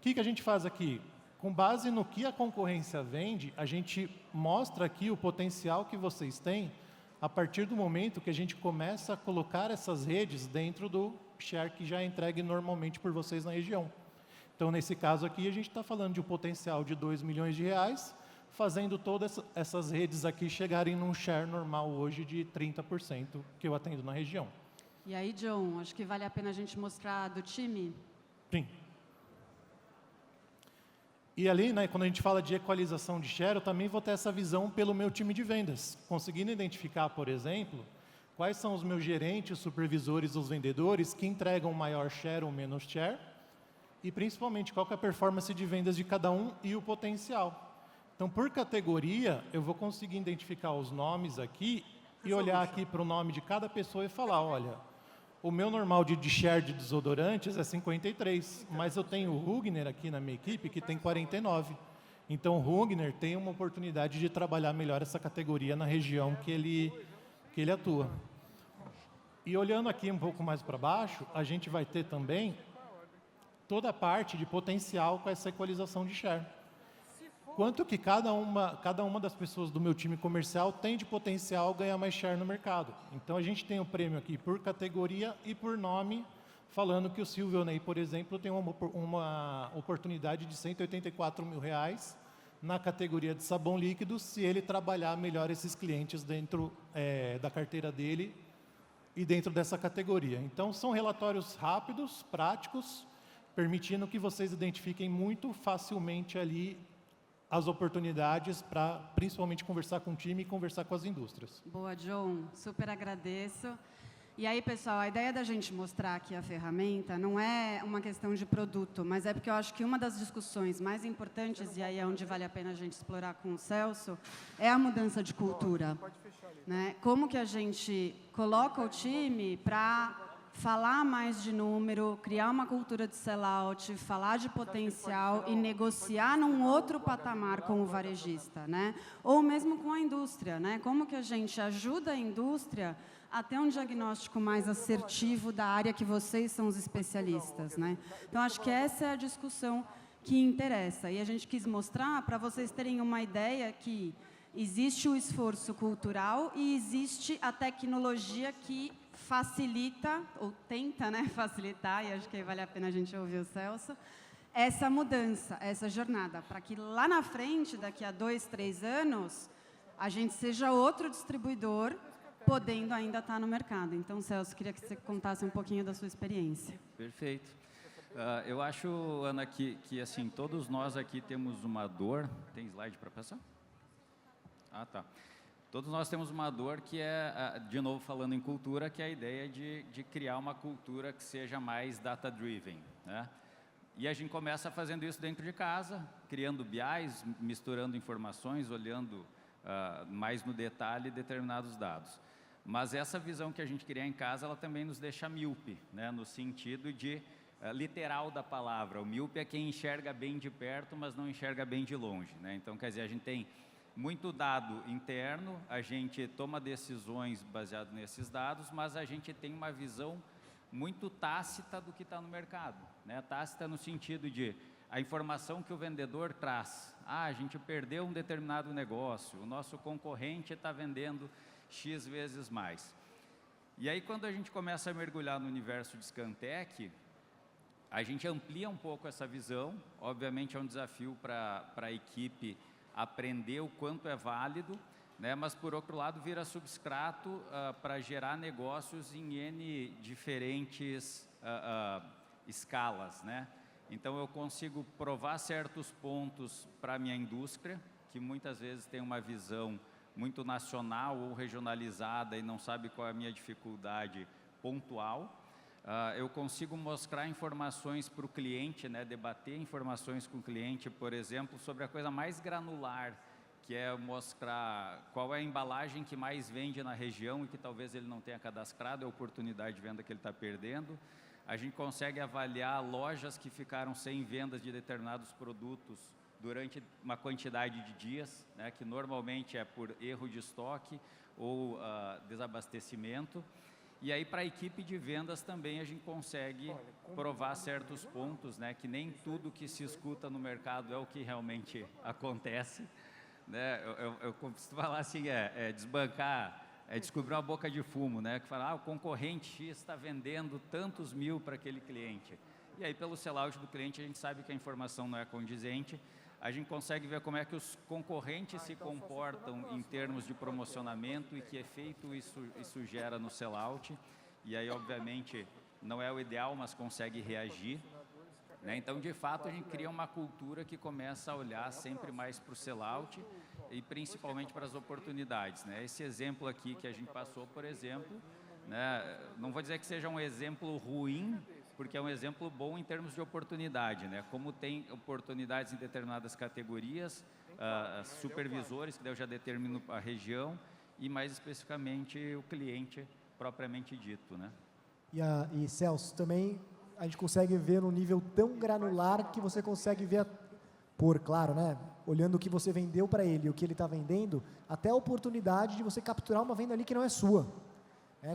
que a gente faz aqui? Com base no que a concorrência vende, a gente mostra aqui o potencial que vocês têm a partir do momento que a gente começa a colocar essas redes dentro do share que já é entregue normalmente por vocês na região. Então, nesse caso aqui, a gente está falando de um potencial de R$2 milhões, fazendo todas essas redes aqui chegarem num share normal hoje de 30% que eu atendo na região. E aí, John, acho que vale a pena a gente mostrar do time? Sim. E ali, né, quando a gente fala de equalização de share, eu também vou ter essa visão pelo meu time de vendas, conseguindo identificar, por exemplo, quais são os meus gerentes, supervisores, os vendedores que entregam maior share ou menos share, e principalmente qual que é a performance de vendas de cada um e o potencial. Então, por categoria, eu vou conseguir identificar os nomes aqui e olhar aqui para o nome de cada pessoa e falar, olha, o meu normal de share de desodorantes é 53, mas eu tenho o Rugner aqui na minha equipe que tem 49. Então, o Rugner tem uma oportunidade de trabalhar melhor essa categoria na região que ele atua. E olhando aqui um pouco mais para baixo, a gente vai ter também toda a parte de potencial com essa equalização de share. Quanto que cada uma das pessoas do meu time comercial tem de potencial ganhar mais share no mercado. Então, a gente tem o prêmio aqui por categoria e por nome, falando que o Silvio Ney, por exemplo, tem uma oportunidade de R$184 mil na categoria de sabão líquido, se ele trabalhar melhor esses clientes dentro da carteira dele e dentro dessa categoria. Então, são relatórios rápidos, práticos, permitindo que vocês identifiquem muito facilmente ali as oportunidades para, principalmente, conversar com o time e conversar com as indústrias. Boa, John. Super agradeço. E aí, pessoal, a ideia da gente mostrar aqui a ferramenta não é uma questão de produto, mas é porque eu acho que uma das discussões mais importantes, e aí é onde vale a pena a gente explorar com o Celso, é a mudança de cultura. Né? Como que a gente coloca o time para falar mais de número, criar uma cultura de sellout, falar de potencial e negociar num outro patamar com o varejista, né? Ou mesmo com a indústria, né? Como que a gente ajuda a indústria a ter um diagnóstico mais assertivo da área que vocês são os especialistas, né? Então, acho que essa é a discussão que interessa. E a gente quis mostrar para vocês terem uma ideia que existe o esforço cultural e existe a tecnologia que facilita, ou tenta, né, facilitar, e acho que vale a pena a gente ouvir o Celso, essa mudança, essa jornada, para que lá na frente, daqui a 2, 3 anos, a gente seja outro distribuidor, podendo ainda estar no mercado. Então, Celso, queria que você contasse um pouquinho da sua experiência. Perfeito. Eu acho, Ana, que assim, todos nós aqui temos uma dor. Tem slide para passar? Ah, tá. Todos nós temos uma dor que é, de novo falando em cultura, que é a ideia de criar uma cultura que seja mais data-driven, né? E a gente começa fazendo isso dentro de casa, criando BIs, misturando informações, olhando mais no detalhe determinados dados. Mas essa visão que a gente cria em casa, ela também nos deixa míope, né? No sentido de literal da palavra. O míope é quem enxerga bem de perto, mas não enxerga bem de longe, né? Então, quer dizer, a gente tem muito dado interno, a gente toma decisões baseado nesses dados, mas a gente tem uma visão muito tácita do que está no mercado, né? Tácita no sentido de a informação que o vendedor traz. A gente perdeu um determinado negócio, o nosso concorrente está vendendo X vezes mais. E aí, quando a gente começa a mergulhar no universo de Scantec, A gente amplia um pouco essa visão, obviamente é um desafio para a equipe aprender o quanto é válido, né? Mas, por outro lado, vira substrato para gerar negócios em N diferentes escalas, né? Então, eu consigo provar certos pontos para a minha indústria, que muitas vezes tem uma visão muito nacional ou regionalizada e não sabe qual é a minha dificuldade pontual. Eu consigo mostrar informações para o cliente, né, debater informações com o cliente, por exemplo, sobre a coisa mais granular, que é mostrar qual é a embalagem que mais vende na região e que talvez ele não tenha cadastrado, é a oportunidade de venda que ele está perdendo. A gente consegue avaliar lojas que ficaram sem vendas de determinados produtos durante uma quantidade de dias, né, que normalmente é por erro de estoque ou desabastecimento. E aí, para a equipe de vendas também a gente consegue provar certos pontos, né, que nem tudo que se escuta no mercado é o que realmente acontece, né? Eu costumo falar assim, desbancar, descobrir uma boca de fumo, né, que fala, o concorrente X está vendendo tantos mil para aquele cliente. E aí, pelo sellout do cliente, a gente sabe que a informação não é condizente. A gente consegue ver como é que os concorrentes se comportam em termos de promocionamento e que efeito isso gera no sellout. E aí, obviamente, não é o ideal, mas consegue reagir, né? Então, de fato, a gente cria uma cultura que começa a olhar sempre mais para o sellout e principalmente para as oportunidades, né? Esse exemplo aqui que a gente passou, por exemplo, né, não vou dizer que seja um exemplo ruim, porque é um exemplo bom em termos de oportunidade, né? Como tem oportunidades em determinadas categorias, supervisores, que daí eu já determino a região, e mais especificamente o cliente propriamente dito, né? E Celso, também a gente consegue ver num nível tão granular que você consegue ver, claro, né? Olhando o que você vendeu para ele e o que ele está vendendo, até a oportunidade de você capturar uma venda ali que não é sua.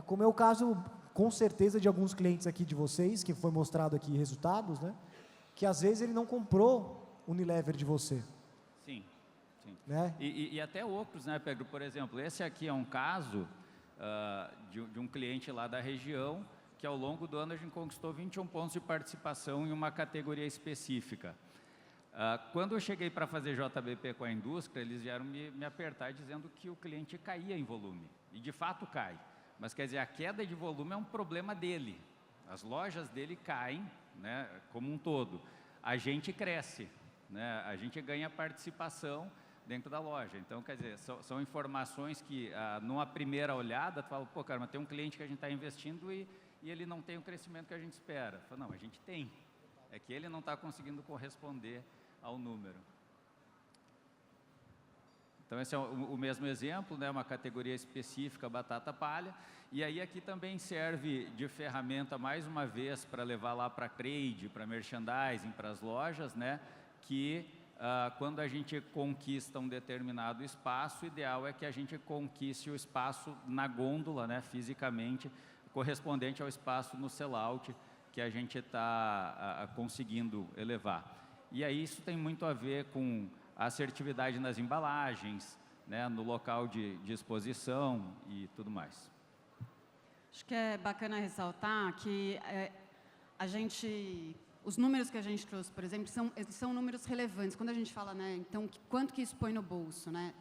Como é o caso, com certeza, de alguns clientes aqui de vocês, que foi mostrado aqui resultados, né? Que às vezes ele não comprou Unilever de você. Sim, sim. Né? E até outros, né, Pedro? Por exemplo, esse aqui é um caso de um cliente lá da região, que ao longo do ano a gente conquistou 21 pontos de participação em uma categoria específica. Quando eu cheguei para fazer JBP com a indústria, eles vieram me apertar dizendo que o cliente caía em volume. E de fato cai. Mas, quer dizer, a queda de volume é um problema dele. As lojas dele caem, né, como um todo. A gente cresce, né, a gente ganha participação dentro da loja. Então, quer dizer, são informações que, numa primeira olhada, tu fala, pô, cara, mas tem um cliente que a gente está investindo e ele não tem o crescimento que a gente espera. Fala, não, a gente tem. É que ele não está conseguindo corresponder ao número. Então, esse é o mesmo exemplo, né, uma categoria específica, batata palha. E aí aqui também serve de ferramenta, mais uma vez, para levar lá para trade, para merchandising, para as lojas, né, que quando a gente conquista um determinado espaço, o ideal é que a gente conquiste o espaço na gôndola, né, fisicamente, correspondente ao espaço no sellout que a gente está conseguindo elevar. E aí isso tem muito a ver com a assertividade nas embalagens, né, no local de exposição e tudo mais. Acho que é bacana ressaltar que os números que a gente trouxe, por exemplo, são números relevantes. Quando a gente fala, né, então, quanto que isso põe no bolso, né?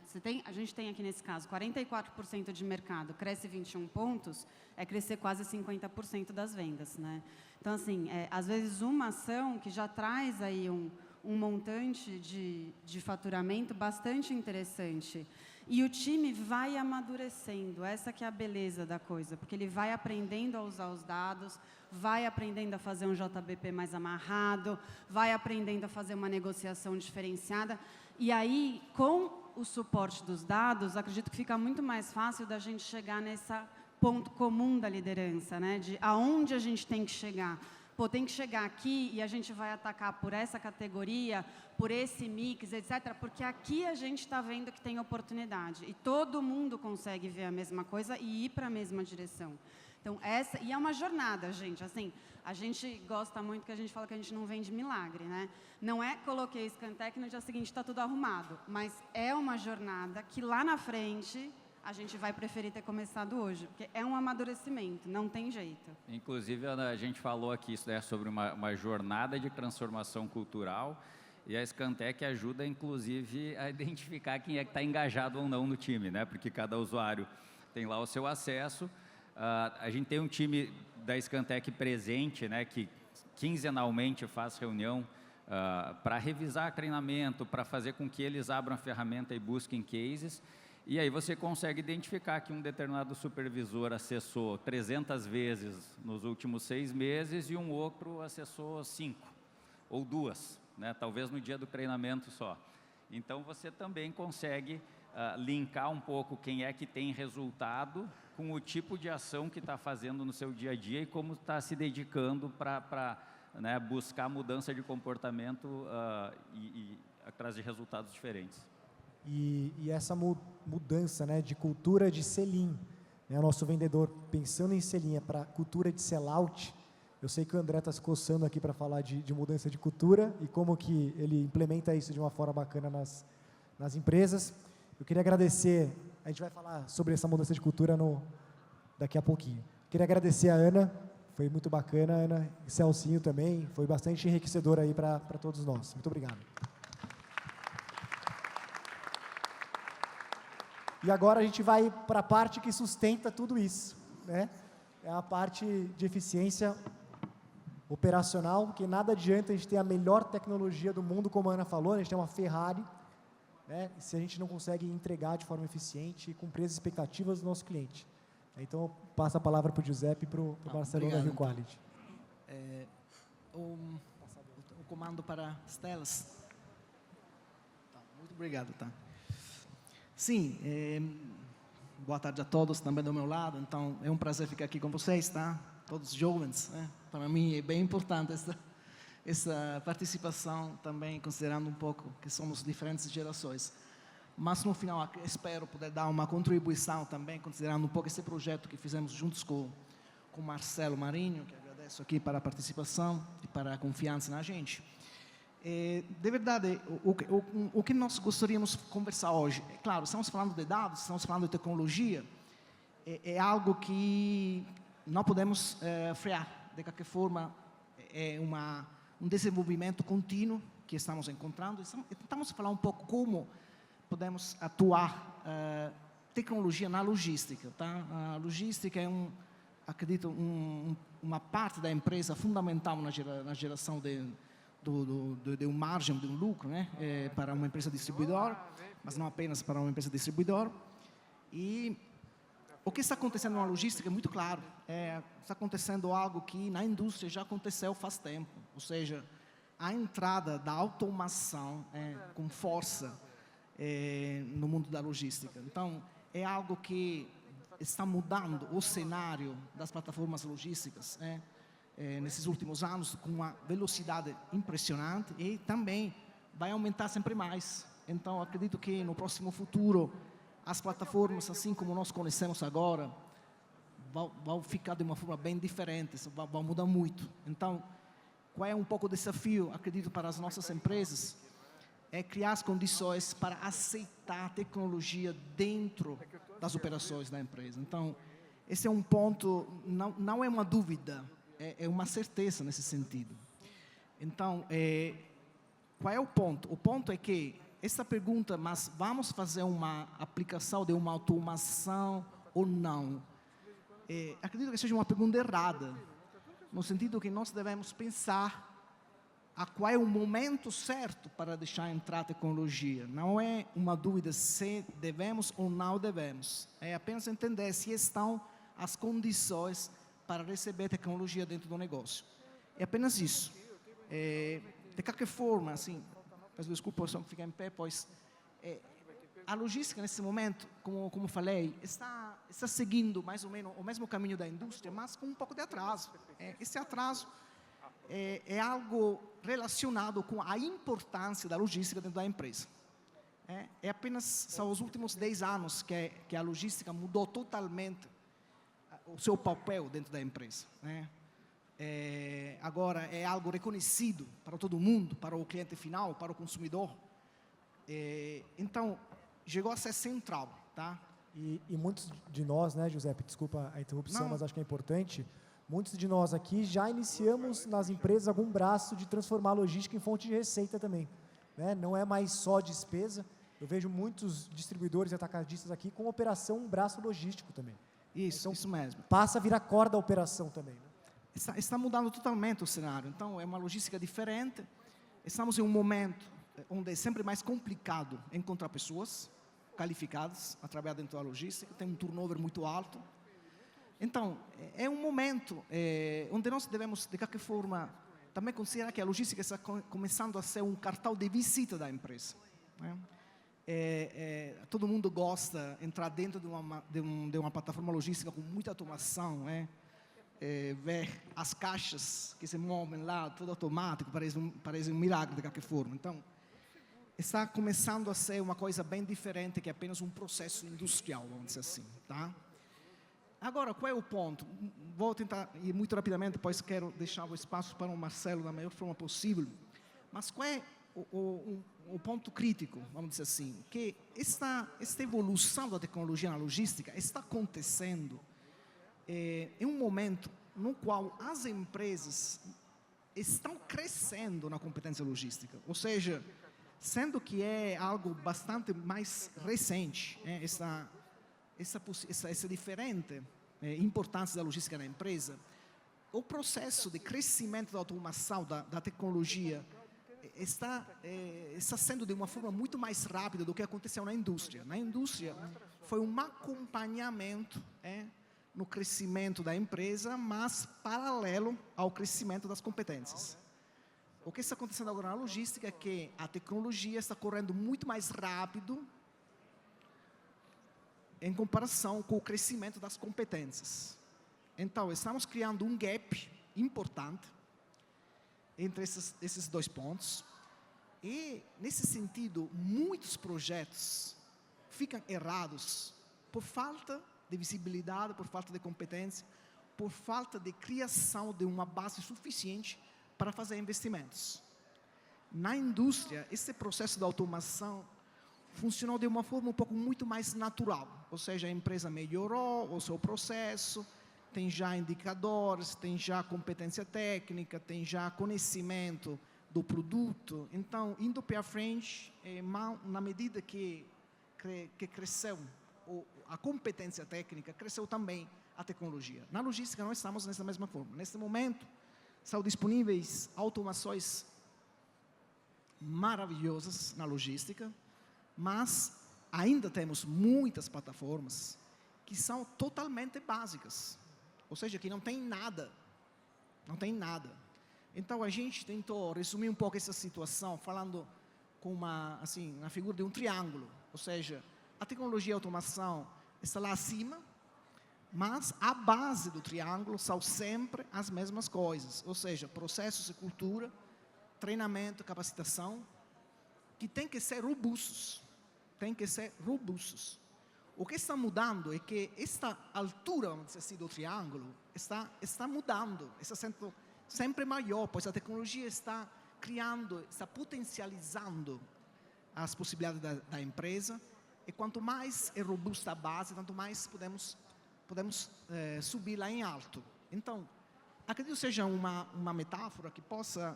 A gente tem aqui nesse caso 44% de mercado, cresce 21 pontos, é crescer quase 50% das vendas, né? Então, assim, às vezes uma ação que já traz aí um montante de faturamento bastante interessante. E o time vai amadurecendo, essa que é a beleza da coisa, porque ele vai aprendendo a usar os dados, vai aprendendo a fazer um JBP mais amarrado, vai aprendendo a fazer uma negociação diferenciada. E aí, com o suporte dos dados, acredito que fica muito mais fácil da gente chegar nesse ponto comum da liderança, né? De aonde a gente tem que chegar. Pô, tem que chegar aqui e a gente vai atacar por essa categoria, por esse mix, etc. Porque aqui a gente está vendo que tem oportunidade. E todo mundo consegue ver a mesma coisa e ir para a mesma direção. Então, e é uma jornada, gente. Assim, a gente gosta muito que a gente fala que a gente não vende milagre, né? Não é coloquei Scantec e no dia seguinte está tudo arrumado. Mas é uma jornada que lá na frente a gente vai preferir ter começado hoje, porque é um amadurecimento, não tem jeito. Inclusive, a gente falou aqui sobre uma jornada de transformação cultural, e a Scantec ajuda, inclusive, a identificar quem é que está engajado ou não no time, né? Porque cada usuário tem lá o seu acesso. A gente tem um time da Scantec presente, né, que quinzenalmente faz reunião para revisar treinamento, para fazer com que eles abram a ferramenta e busquem cases. E aí você consegue identificar que um determinado supervisor acessou 300 vezes nos últimos 6 meses e um outro acessou 5 ou 2, né? Talvez no dia do treinamento só. Então, você também consegue linkar um pouco quem é que tem resultado com o tipo de ação que está fazendo no seu dia a dia e como está se dedicando para né, buscar mudança de comportamento e trazer resultados diferentes. E essa mudança, né, de cultura de sell-in, né, o nosso vendedor pensando em sell-in para cultura de sell-out. Eu sei que o André está se coçando aqui para falar de mudança de cultura e como que ele implementa isso de uma forma bacana nas empresas. Eu queria agradecer, a gente vai falar sobre essa mudança de cultura daqui a pouquinho. Queria agradecer a Ana, foi muito bacana, Ana, e Celcinho também, foi bastante enriquecedor aí para todos nós. Muito obrigado. E agora a gente vai para a parte que sustenta tudo isso, né? É a parte de eficiência operacional, porque nada adianta a gente ter a melhor tecnologia do mundo, como a Ana falou, a gente tem uma Ferrari, né, se a gente não consegue entregar de forma eficiente e cumprir as expectativas do nosso cliente. Então, eu passo a palavra para o Giuseppe e para o Marcelo da Rio Quality. O comando para as telas. Muito obrigado. Sim, boa tarde a todos também do meu lado. Então, é um prazer ficar aqui com vocês, todos jovens, né? Para mim é bem importante essa participação também, considerando um pouco que somos diferentes gerações. Mas, no final, espero poder dar uma contribuição também, considerando um pouco esse projeto que fizemos juntos com o Marcelo Marinho, que agradeço aqui para a participação e para a confiança na gente. De verdade, o que nós gostaríamos de conversar hoje, é claro, estamos falando de dados, estamos falando de tecnologia, é algo que não podemos frear. De qualquer forma, é um desenvolvimento contínuo que estamos encontrando. Tentamos falar um pouco como podemos atuar tecnologia na logística. A logística é, acredito, uma parte da empresa fundamental na geração de uma margem, de um lucro, né, para uma empresa distribuidora, mas não apenas para uma empresa distribuidora. E o que está acontecendo na logística é muito claro. Está acontecendo algo que na indústria já aconteceu faz tempo, ou seja, a entrada da automação com força no mundo da logística. Então, é algo que está mudando o cenário das plataformas logísticas, nesses últimos anos, com uma velocidade impressionante, e também vai aumentar sempre mais. Então, acredito que no próximo futuro, as plataformas, assim como nós conhecemos agora, vão ficar de uma forma bem diferente, vão mudar muito. Então, qual é um pouco o desafio, acredito, para as nossas empresas? É criar as condições para aceitar a tecnologia dentro das operações da empresa. Então, esse é um ponto, não é uma dúvida, é uma certeza nesse sentido. Então, qual é o ponto? O ponto é que essa pergunta, mas vamos fazer uma aplicação de uma automação ou não? Acredito que seja uma pergunta errada, no sentido que nós devemos pensar a qual é o momento certo para deixar entrar a tecnologia. Não é uma dúvida se devemos ou não devemos. É apenas entender se estão as condições para receber tecnologia dentro do negócio. É apenas isso. De qualquer forma, assim, peço desculpa se eu ficar em pé, pois a logística nesse momento, como falei, está seguindo mais ou menos o mesmo caminho da indústria, mas com um pouco de atraso. Esse atraso é algo relacionado com a importância da logística dentro da empresa. São os últimos 10 anos que a logística mudou totalmente o seu papel dentro da empresa, né? Agora é algo reconhecido para todo mundo, para o cliente final, para o consumidor. Então, chegou a ser central, E muitos de nós, né, Giuseppe, desculpa a interrupção, Não. mas acho que é importante, muitos de nós aqui já iniciamos nas empresas algum braço de transformar a logística em fonte de receita também. Né? Não é mais só despesa, eu vejo muitos distribuidores e atacadistas aqui com operação, um braço logístico também. Isso, isso mesmo. Passa a virar core da operação também. Né? Está mudando totalmente o cenário. Então, é uma logística diferente. Estamos em um momento onde é sempre mais complicado encontrar pessoas qualificadas a trabalhar dentro da logística, tem um turnover muito alto. Então, é um momento onde nós devemos, de qualquer forma, também considerar que a logística está começando a ser um cartão de visita da empresa. Né? Todo mundo gosta de entrar dentro de uma plataforma logística com muita automação, né? Ver as caixas que se movem lá, tudo automático, parece um milagre de qualquer forma. Então, está começando a ser uma coisa bem diferente que apenas um processo industrial, vamos dizer assim. Tá? Agora, qual é o ponto? Vou tentar ir muito rapidamente, depois quero deixar o espaço para o Marcelo da melhor forma possível. Mas qual é o ponto crítico, vamos dizer assim? Que esta evolução da tecnologia na logística está acontecendo em um momento no qual as empresas estão crescendo na competência logística. Ou seja, sendo que é algo bastante mais recente, essa diferente importância da logística na empresa, o processo de crescimento da automação, da tecnologia, está sendo de uma forma muito mais rápida do que aconteceu na indústria. Na indústria, foi um acompanhamento no crescimento da empresa, mas paralelo ao crescimento das competências. O que está acontecendo agora na logística é que a tecnologia está correndo muito mais rápido em comparação com o crescimento das competências. Então, estamos criando um gap importante entre esses dois pontos. E, nesse sentido, muitos projetos ficam errados por falta de visibilidade, por falta de competência, por falta de criação de uma base suficiente para fazer investimentos. Na indústria, esse processo de automação funcionou de uma forma um pouco muito mais natural. Ou seja, a empresa melhorou o seu processo, tem já indicadores, tem já competência técnica, tem já conhecimento do produto. Então, indo para frente, na medida que cresceu a competência técnica, cresceu também a tecnologia. Na logística, nós estamos nessa mesma forma. Neste momento, são disponíveis automações maravilhosas na logística, mas ainda temos muitas plataformas que são totalmente básicas, ou seja, que não tem nada, não tem nada. Então, a gente tentou resumir um pouco essa situação, falando com na figura de um triângulo, ou seja, a tecnologia e a automação está lá acima, mas a base do triângulo são sempre as mesmas coisas, ou seja, processos e cultura, treinamento, capacitação, que tem que ser robustos, O que está mudando é que esta altura, vamos dizer assim, do triângulo está mudando, está sendo sempre maior, pois a tecnologia está criando, está potencializando as possibilidades da empresa, e quanto mais é robusta a base, tanto mais podemos subir lá em alto. Então, acredito que seja uma metáfora que possa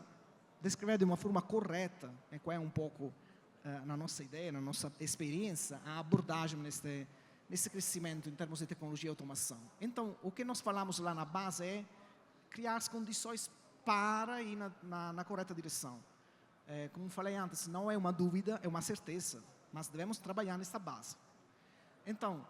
descrever de uma forma correta, qual é um pouco, na nossa ideia, na nossa experiência, a abordagem nesse crescimento em termos de tecnologia e automação. Então, o que nós falamos lá na base é criar as condições para ir na correta direção. Como falei antes, não é uma dúvida, é uma certeza, mas devemos trabalhar nessa base. Então,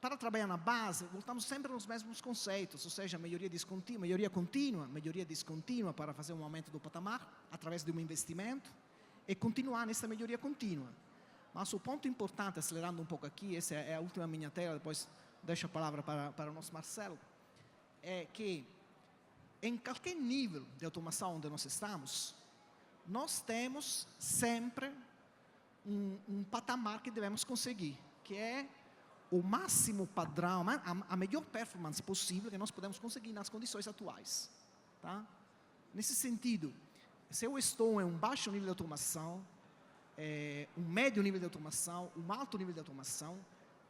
para trabalhar na base, voltamos sempre nos mesmos conceitos, ou seja, melhoria contínua, melhoria descontínua para fazer um aumento do patamar, através de um investimento, e continuar nessa melhoria contínua. Mas o ponto importante, acelerando um pouco aqui, essa é a última minha tela, depois deixo a palavra para o nosso Marcelo, é que em qualquer nível de automação onde nós estamos, nós temos sempre um patamar que devemos conseguir, que é o máximo padrão, a melhor performance possível que nós podemos conseguir nas condições atuais. Tá? Nesse sentido, se eu estou em um baixo nível de automação, um médio nível de automação, um alto nível de automação,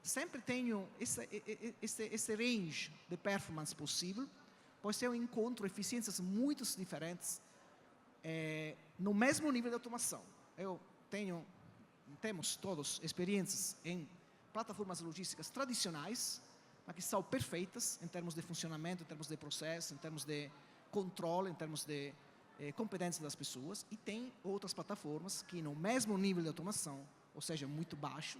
sempre tenho esse range de performance possível, pois eu encontro eficiências muito diferentes no mesmo nível de automação. Temos todos experiências em plataformas logísticas tradicionais, mas que são perfeitas em termos de funcionamento, em termos de processo, em termos de controle, em termos de competência das pessoas, e tem outras plataformas que no mesmo nível de automação, ou seja, muito baixo,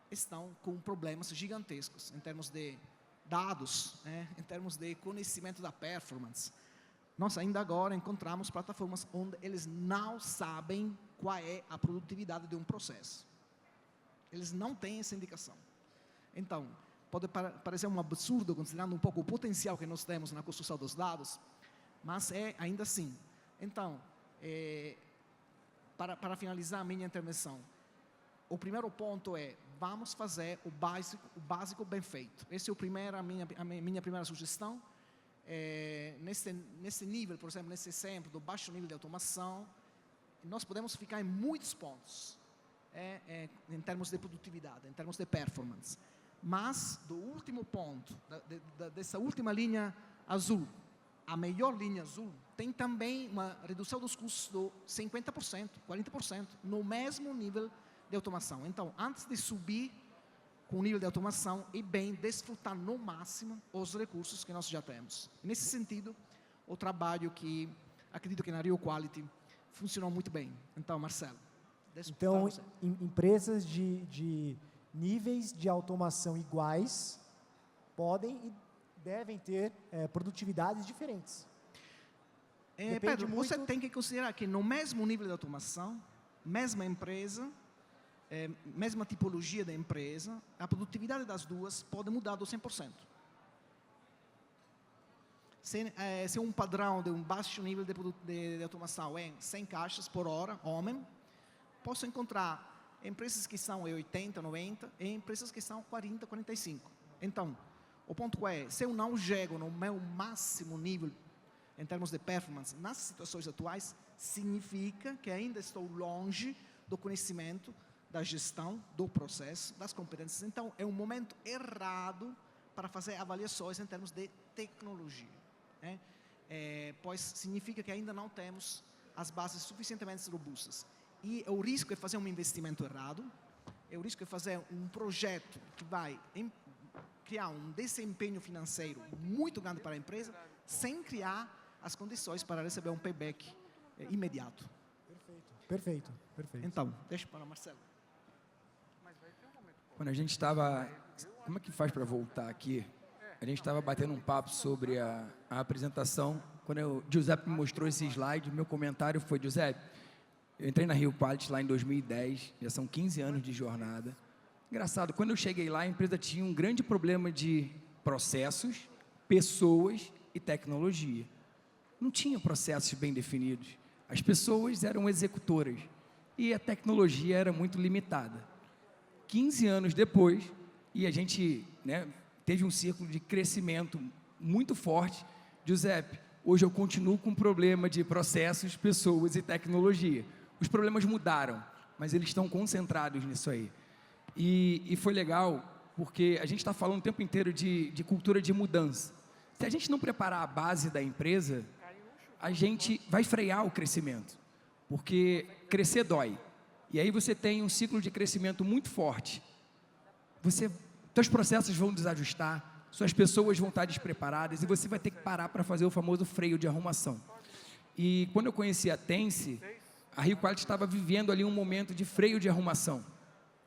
estão com problemas gigantescos em termos de dados, em termos de conhecimento da performance. Nós ainda agora encontramos plataformas onde eles não sabem qual é a produtividade de um processo. Eles não têm essa indicação. Então, pode parecer um absurdo, considerando um pouco o potencial que nós temos na construção dos dados, mas é ainda assim. Então, para finalizar a minha intervenção, o primeiro ponto é, vamos fazer o básico bem feito. Essa é a minha primeira sugestão. Nesse nível, por exemplo, nesse exemplo do baixo nível de automação, nós podemos ficar em muitos pontos, em termos de produtividade, em termos de performance. Mas, do último ponto, dessa última linha azul, a melhor linha azul, tem também uma redução dos custos de 50%, 40%, no mesmo nível de automação. Então, antes de subir com o nível de automação, é bem desfrutar no máximo os recursos que nós já temos. Nesse sentido, o trabalho que acredito que na Rio Quality funcionou muito bem. Então, Marcelo. Então, empresas de níveis de automação iguais podem e devem ter produtividades diferentes. Pedro, você tem que considerar que no mesmo nível de automação, mesma empresa, mesma tipologia da empresa, a produtividade das duas pode mudar do 100%. Se um padrão de um baixo nível de automação é 100 caixas por hora, homem, posso encontrar empresas que são 80, 90 e empresas que são 40, 45. Então, o ponto é, se eu não chego no meu máximo nível em termos de performance nas situações atuais, significa que ainda estou longe do conhecimento, da gestão, do processo, das competências. Então, é um momento errado para fazer avaliações em termos de tecnologia. Pois significa que ainda não temos as bases suficientemente robustas. E o risco é fazer um investimento errado, o risco é fazer um projeto que vai criar um desempenho financeiro muito grande para a empresa, sem criar as condições para receber um payback imediato. Perfeito. Então, deixa para o Marcelo. Quando a gente estava... Como é que faz para voltar aqui? A gente estava batendo um papo sobre a apresentação. Quando o Giuseppe me mostrou esse slide, meu comentário foi, Giuseppe, eu entrei na Rio Quality lá em 2010, já são 15 anos de jornada. Engraçado, quando eu cheguei lá, a empresa tinha um grande problema de processos, pessoas e tecnologia. Não tinha processos bem definidos. As pessoas eram executoras e a tecnologia era muito limitada. 15 anos depois, e a gente teve um ciclo de crescimento muito forte. Giuseppe, hoje eu continuo com um problema de processos, pessoas e tecnologia. Os problemas mudaram, mas eles estão concentrados nisso aí. E foi legal, porque a gente está falando o tempo inteiro de cultura de mudança. Se a gente não preparar a base da empresa, a gente vai frear o crescimento, porque crescer dói. E aí você tem um ciclo de crescimento muito forte. Seus processos vão desajustar, suas pessoas vão estar despreparadas e você vai ter que parar para fazer o famoso freio de arrumação. E quando eu conheci a Tense, a Rio Quality estava vivendo ali um momento de freio de arrumação.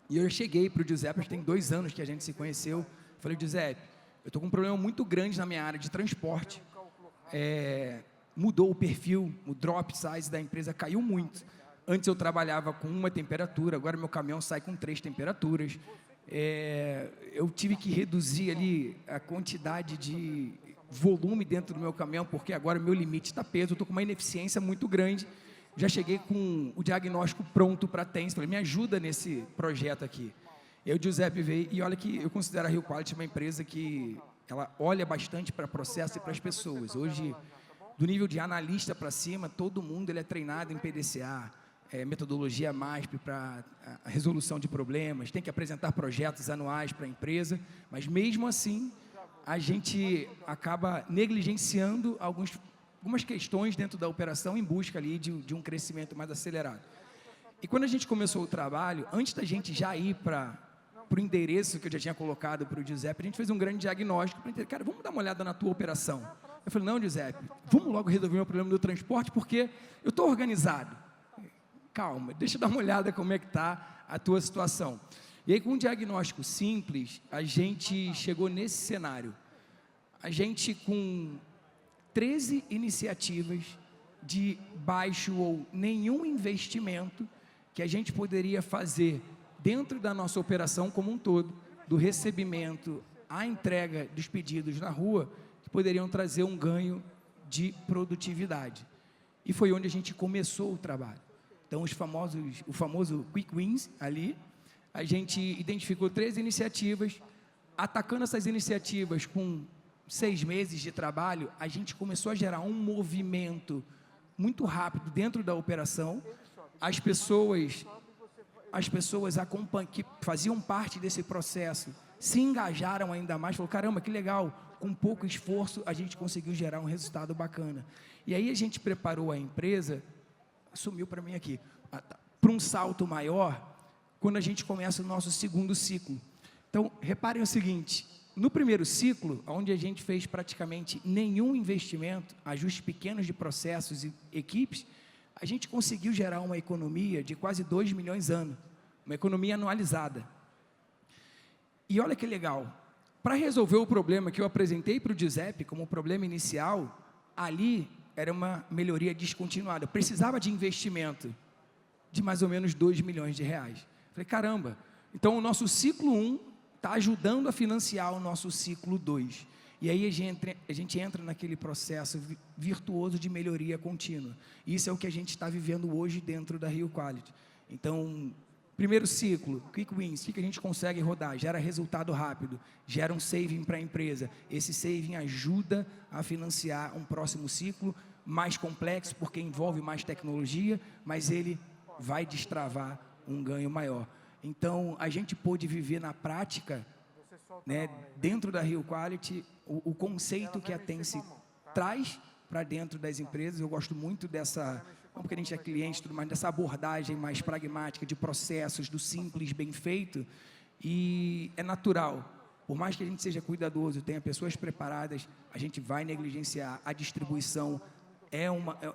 E eu cheguei para o Giuseppe, tem 2 anos que a gente se conheceu, falei, Giuseppe, eu estou com um problema muito grande na minha área de transporte. Mudou o perfil, o drop size da empresa caiu muito. Antes eu trabalhava com 1 temperatura, agora meu caminhão sai com 3 temperaturas. Eu tive que reduzir ali a quantidade de volume dentro do meu caminhão, porque agora o meu limite está preso, eu estou com uma ineficiência muito grande. Já cheguei com o diagnóstico pronto para a Tense, falei, me ajuda nesse projeto aqui. E o Giuseppe veio, e olha que eu considero a Rio Quality uma empresa que ela olha bastante para processo e para as pessoas. Hoje, do nível de analista para cima, todo mundo ele é treinado em PDCA, metodologia MASP para a resolução de problemas, tem que apresentar projetos anuais para a empresa, mas mesmo assim a gente acaba negligenciando algumas questões dentro da operação em busca ali de um crescimento mais acelerado. E quando a gente começou o trabalho, antes da gente já ir para o endereço que eu já tinha colocado para o Giuseppe, a gente fez um grande diagnóstico para entender, cara, vamos dar uma olhada na tua operação. Eu falei, não, Giuseppe, vamos logo resolver o meu problema do transporte, porque eu estou organizado. Calma, deixa eu dar uma olhada como é que está a tua situação. E aí, com um diagnóstico simples, a gente chegou nesse cenário. A gente, com 13 iniciativas de baixo ou nenhum investimento que a gente poderia fazer dentro da nossa operação como um todo, do recebimento à entrega dos pedidos na rua, que poderiam trazer um ganho de produtividade. E foi onde a gente começou o trabalho. Então, o famoso Quick Wins ali, a gente identificou 3 iniciativas, atacando essas iniciativas com 6 meses de trabalho, a gente começou a gerar um movimento muito rápido dentro da operação. As pessoas que faziam parte desse processo se engajaram ainda mais, falaram, caramba, que legal, com pouco esforço a gente conseguiu gerar um resultado bacana. E aí a gente preparou a empresa, sumiu para mim aqui, para um salto maior, quando a gente começa o nosso segundo ciclo. Então, reparem o seguinte, no primeiro ciclo, onde a gente fez praticamente nenhum investimento, ajustes pequenos de processos e equipes, a gente conseguiu gerar uma economia de quase 2 milhões ano, uma economia anualizada. E olha que legal, para resolver o problema que eu apresentei para o Giuseppe como problema inicial, ali era uma melhoria descontinuada, eu precisava de investimento de mais ou menos 2 milhões de reais. Falei, caramba, então o nosso ciclo 1 está ajudando a financiar o nosso ciclo 2. E aí a gente entra naquele processo virtuoso de melhoria contínua. Isso é o que a gente está vivendo hoje dentro da Rio Quality. Então, primeiro ciclo, Quick Wins, o que a gente consegue rodar? Gera resultado rápido, gera um saving para a empresa. Esse saving ajuda a financiar um próximo ciclo mais complexo, porque envolve mais tecnologia, mas ele vai destravar um ganho maior. Então, a gente pôde viver na prática, né, dentro da Rio Quality, o conceito que a Tense traz para dentro das empresas. Eu gosto muito dessa, não porque a gente é cliente, tudo mais, dessa abordagem mais pragmática de processos, do simples bem feito, e é natural. Por mais que a gente seja cuidadoso, tenha pessoas preparadas, a gente vai negligenciar a distribuição. É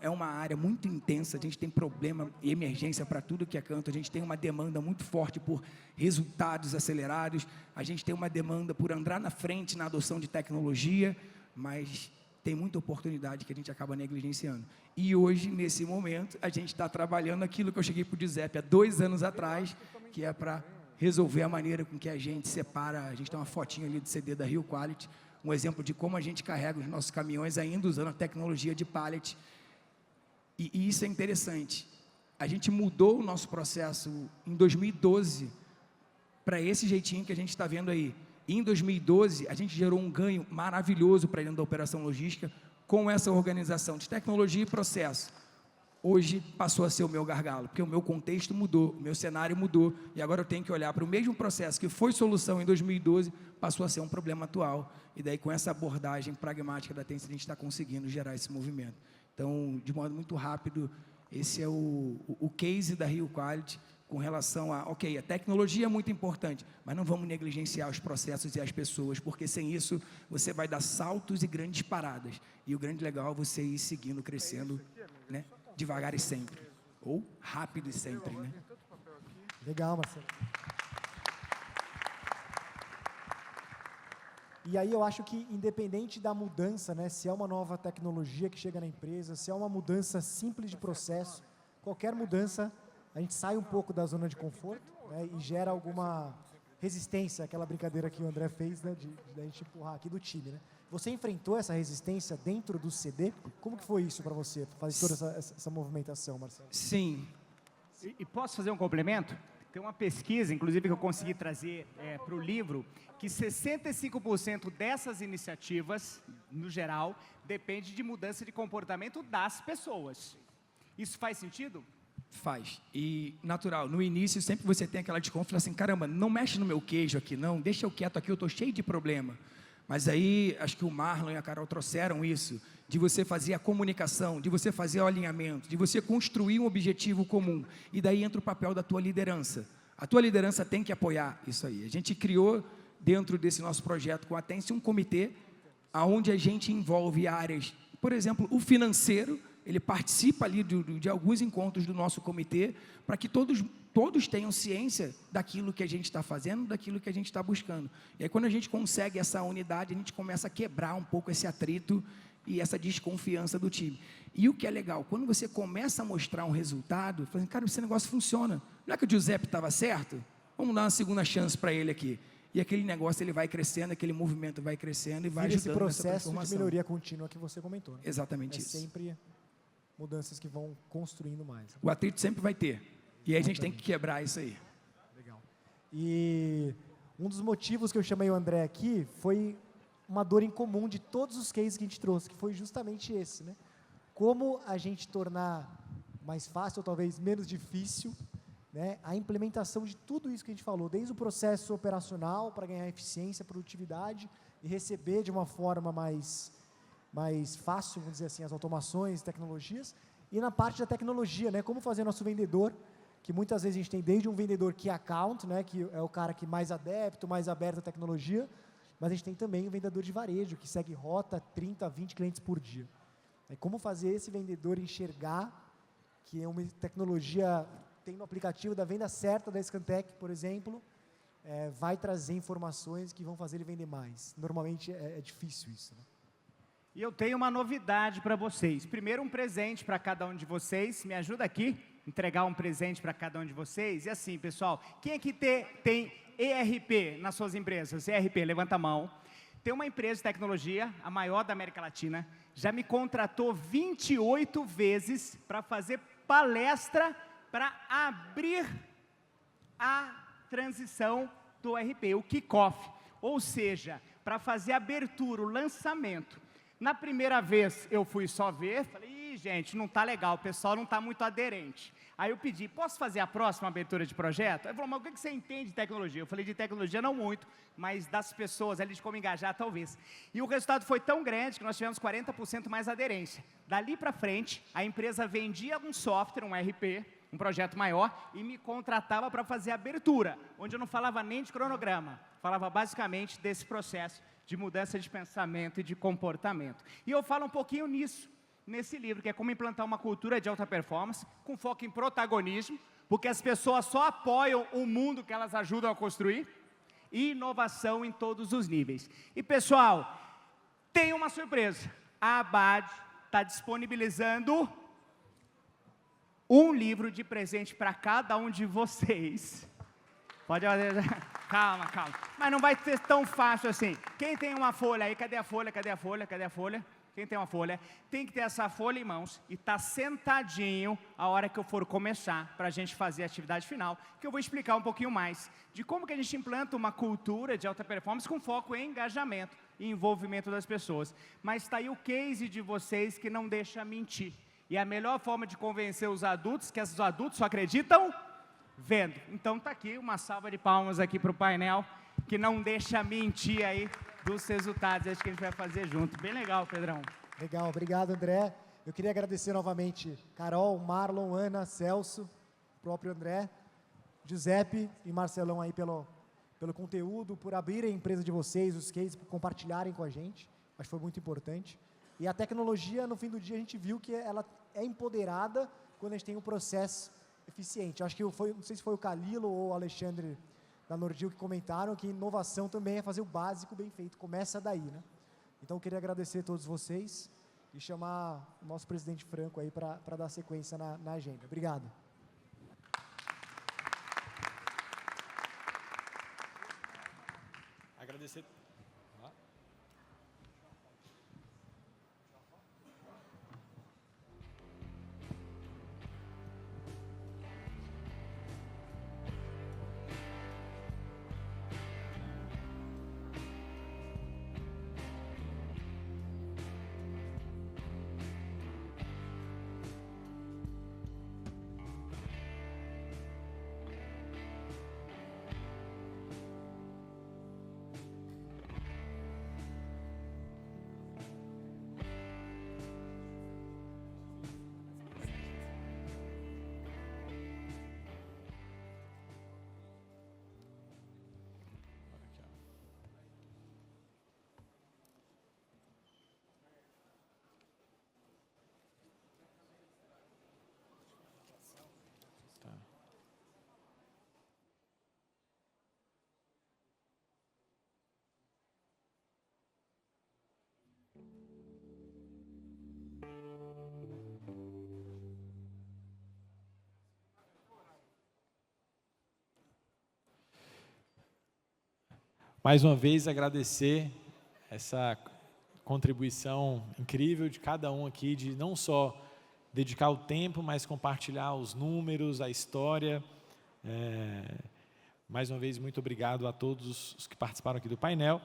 uma área muito intensa, a gente tem problema e emergência para tudo que é canto, a gente tem uma demanda muito forte por resultados acelerados, a gente tem uma demanda por andar na frente na adoção de tecnologia, mas tem muita oportunidade que a gente acaba negligenciando. E hoje, nesse momento, a gente está trabalhando aquilo que eu cheguei para o Giuseppe há 2 anos atrás, que é para resolver a maneira com que a gente separa, a gente tem uma fotinha ali de CD da Rio Quality, um exemplo de como a gente carrega os nossos caminhões ainda usando a tecnologia de pallet. E isso é interessante. A gente mudou o nosso processo em 2012 para esse jeitinho que a gente está vendo aí. E em 2012, a gente gerou um ganho maravilhoso para dentro da operação logística com essa organização de tecnologia e processo. Hoje passou a ser o meu gargalo, porque o meu contexto mudou, o meu cenário mudou, e agora eu tenho que olhar para o mesmo processo que foi solução em 2012, passou a ser um problema atual, e daí com essa abordagem pragmática da Tense, a gente está conseguindo gerar esse movimento. Então, de modo muito rápido, esse é o case da Rio Quality, com relação a, ok, a tecnologia é muito importante, mas não vamos negligenciar os processos e as pessoas, porque sem isso você vai dar saltos e grandes paradas, e o grande legal é você ir seguindo, crescendo, né? Devagar e sempre, ou rápido e sempre, né? Legal, Marcelo. E aí eu acho que, independente da mudança, né, se é uma nova tecnologia que chega na empresa, se é uma mudança simples de processo, qualquer mudança, a gente sai um pouco da zona de conforto, né, e gera alguma resistência, aquela brincadeira que o André fez, né, de a gente empurrar aqui do time, né? Você enfrentou essa resistência dentro do CD? Como que foi isso para você, fazer toda essa movimentação, Marcelo? Sim. E posso fazer um complemento? Tem uma pesquisa, inclusive, que eu consegui trazer para o livro, que 65% dessas iniciativas, no geral, depende de mudança de comportamento das pessoas. Isso faz sentido? Faz. E, natural, no início sempre você tem aquela desconfiança assim, caramba, não mexe no meu queijo aqui não, deixa eu quieto aqui, eu estou cheio de problema. Mas aí, acho que o Marlon e a Carol trouxeram isso, de você fazer a comunicação, de você fazer o alinhamento, de você construir um objetivo comum. E daí entra o papel da tua liderança. A tua liderança tem que apoiar isso aí. A gente criou, dentro desse nosso projeto com a Tense, um comitê, onde a gente envolve áreas, por exemplo, o financeiro, ele participa ali de alguns encontros do nosso comitê, para que todos tenham ciência daquilo que a gente está fazendo, daquilo que a gente está buscando. E aí, quando a gente consegue essa unidade, a gente começa a quebrar um pouco esse atrito e essa desconfiança do time. E o que é legal, quando você começa a mostrar um resultado, fala assim, cara, esse negócio funciona. Não é que o Giuseppe estava certo? Vamos dar uma segunda chance para ele aqui. E aquele negócio ele vai crescendo, aquele movimento vai crescendo e vai ajudando esse processo nessa transformação. de melhoria contínua que você comentou. Né? Exatamente isso. Sempre mudanças que vão construindo mais. O atrito sempre vai ter. E aí a gente tem que quebrar isso aí. Legal. E um dos motivos que eu chamei o André aqui foi uma dor em comum de todos os cases que a gente trouxe, que foi justamente esse, né? Como a gente tornar mais fácil, ou talvez menos difícil, né, a implementação de tudo isso que a gente falou, desde o processo operacional para ganhar eficiência, produtividade e receber de uma forma mais fácil, vamos dizer assim, as automações, tecnologias, e na parte da tecnologia, né, como fazer nosso vendedor, que muitas vezes a gente tem desde um vendedor key account, né, que é o cara que mais adepto, mais aberto à tecnologia, mas a gente tem também o vendedor de varejo, que segue rota 30, 20 clientes por dia. É como fazer esse vendedor enxergar que é uma tecnologia, tem no aplicativo da venda certa da Scantec, por exemplo, vai trazer informações que vão fazer ele vender mais. Normalmente é difícil isso, né? E eu tenho uma novidade para vocês. Primeiro, um presente para cada um de vocês. Me ajuda aqui, entregar um presente para cada um de vocês. E assim, pessoal, quem aqui tem ERP nas suas empresas? ERP, levanta a mão. Tem uma empresa de tecnologia, a maior da América Latina, já me contratou 28 vezes para fazer palestra para abrir a transição do ERP, o kickoff. Ou seja, para fazer a abertura, o lançamento. Na primeira vez eu fui só ver, falei, gente, não está legal, o pessoal não está muito aderente. Aí eu pedi, posso fazer a próxima abertura de projeto? Aí ele falou, mas o que você entende de tecnologia? Eu falei, de tecnologia não muito, mas das pessoas, ali de como engajar talvez. E o resultado foi tão grande que nós tivemos 40% mais aderência. Dali para frente, a empresa vendia um software, um ERP, um projeto maior, e me contratava para fazer a abertura, onde eu não falava nem de cronograma, falava basicamente desse processo de mudança de pensamento e de comportamento. E eu falo um pouquinho nisso, nesse livro, que é como implantar uma cultura de alta performance, com foco em protagonismo, porque as pessoas só apoiam o mundo que elas ajudam a construir, e inovação em todos os níveis. E, pessoal, tem uma surpresa. A Abad está disponibilizando um livro de presente para cada um de vocês. Pode... Calma, calma. Mas não vai ser tão fácil assim. Quem tem uma folha aí? Cadê a folha? Cadê a folha? Cadê a folha? Quem tem uma folha? Tem que ter essa folha em mãos e estar sentadinho a hora que eu for começar, para a gente fazer a atividade final, que eu vou explicar um pouquinho mais de como que a gente implanta uma cultura de alta performance com foco em engajamento e envolvimento das pessoas. Mas está aí o case de vocês que não deixa mentir. E a melhor forma de convencer os adultos, que os adultos só acreditam vendo. Então está aqui uma salva de palmas aqui para o painel, que não deixa mentir aí dos resultados. Acho que a gente vai fazer junto. Bem legal, Pedrão. Legal, obrigado, André. Eu queria agradecer novamente Carol, Marlon, Ana, Celso, próprio André, Giuseppe e Marcelão aí pelo conteúdo, por abrirem a empresa de vocês, os cases, por compartilharem com a gente. Acho que foi muito importante. E a tecnologia, no fim do dia, a gente viu que ela é empoderada quando a gente tem um processo eficiente. Acho que não sei se foi o Calilo ou o Alexandre da Nordil que comentaram que inovação também é fazer o básico bem feito. Começa daí, né? Então, eu queria agradecer a todos vocês e chamar o nosso presidente Franco aí para dar sequência na agenda. Obrigado. Agradecer. mais uma vez agradecer essa contribuição incrível de cada um aqui, de não só dedicar o tempo, mas compartilhar os números, a história. Mais uma vez, muito obrigado a todos os que participaram aqui do painel.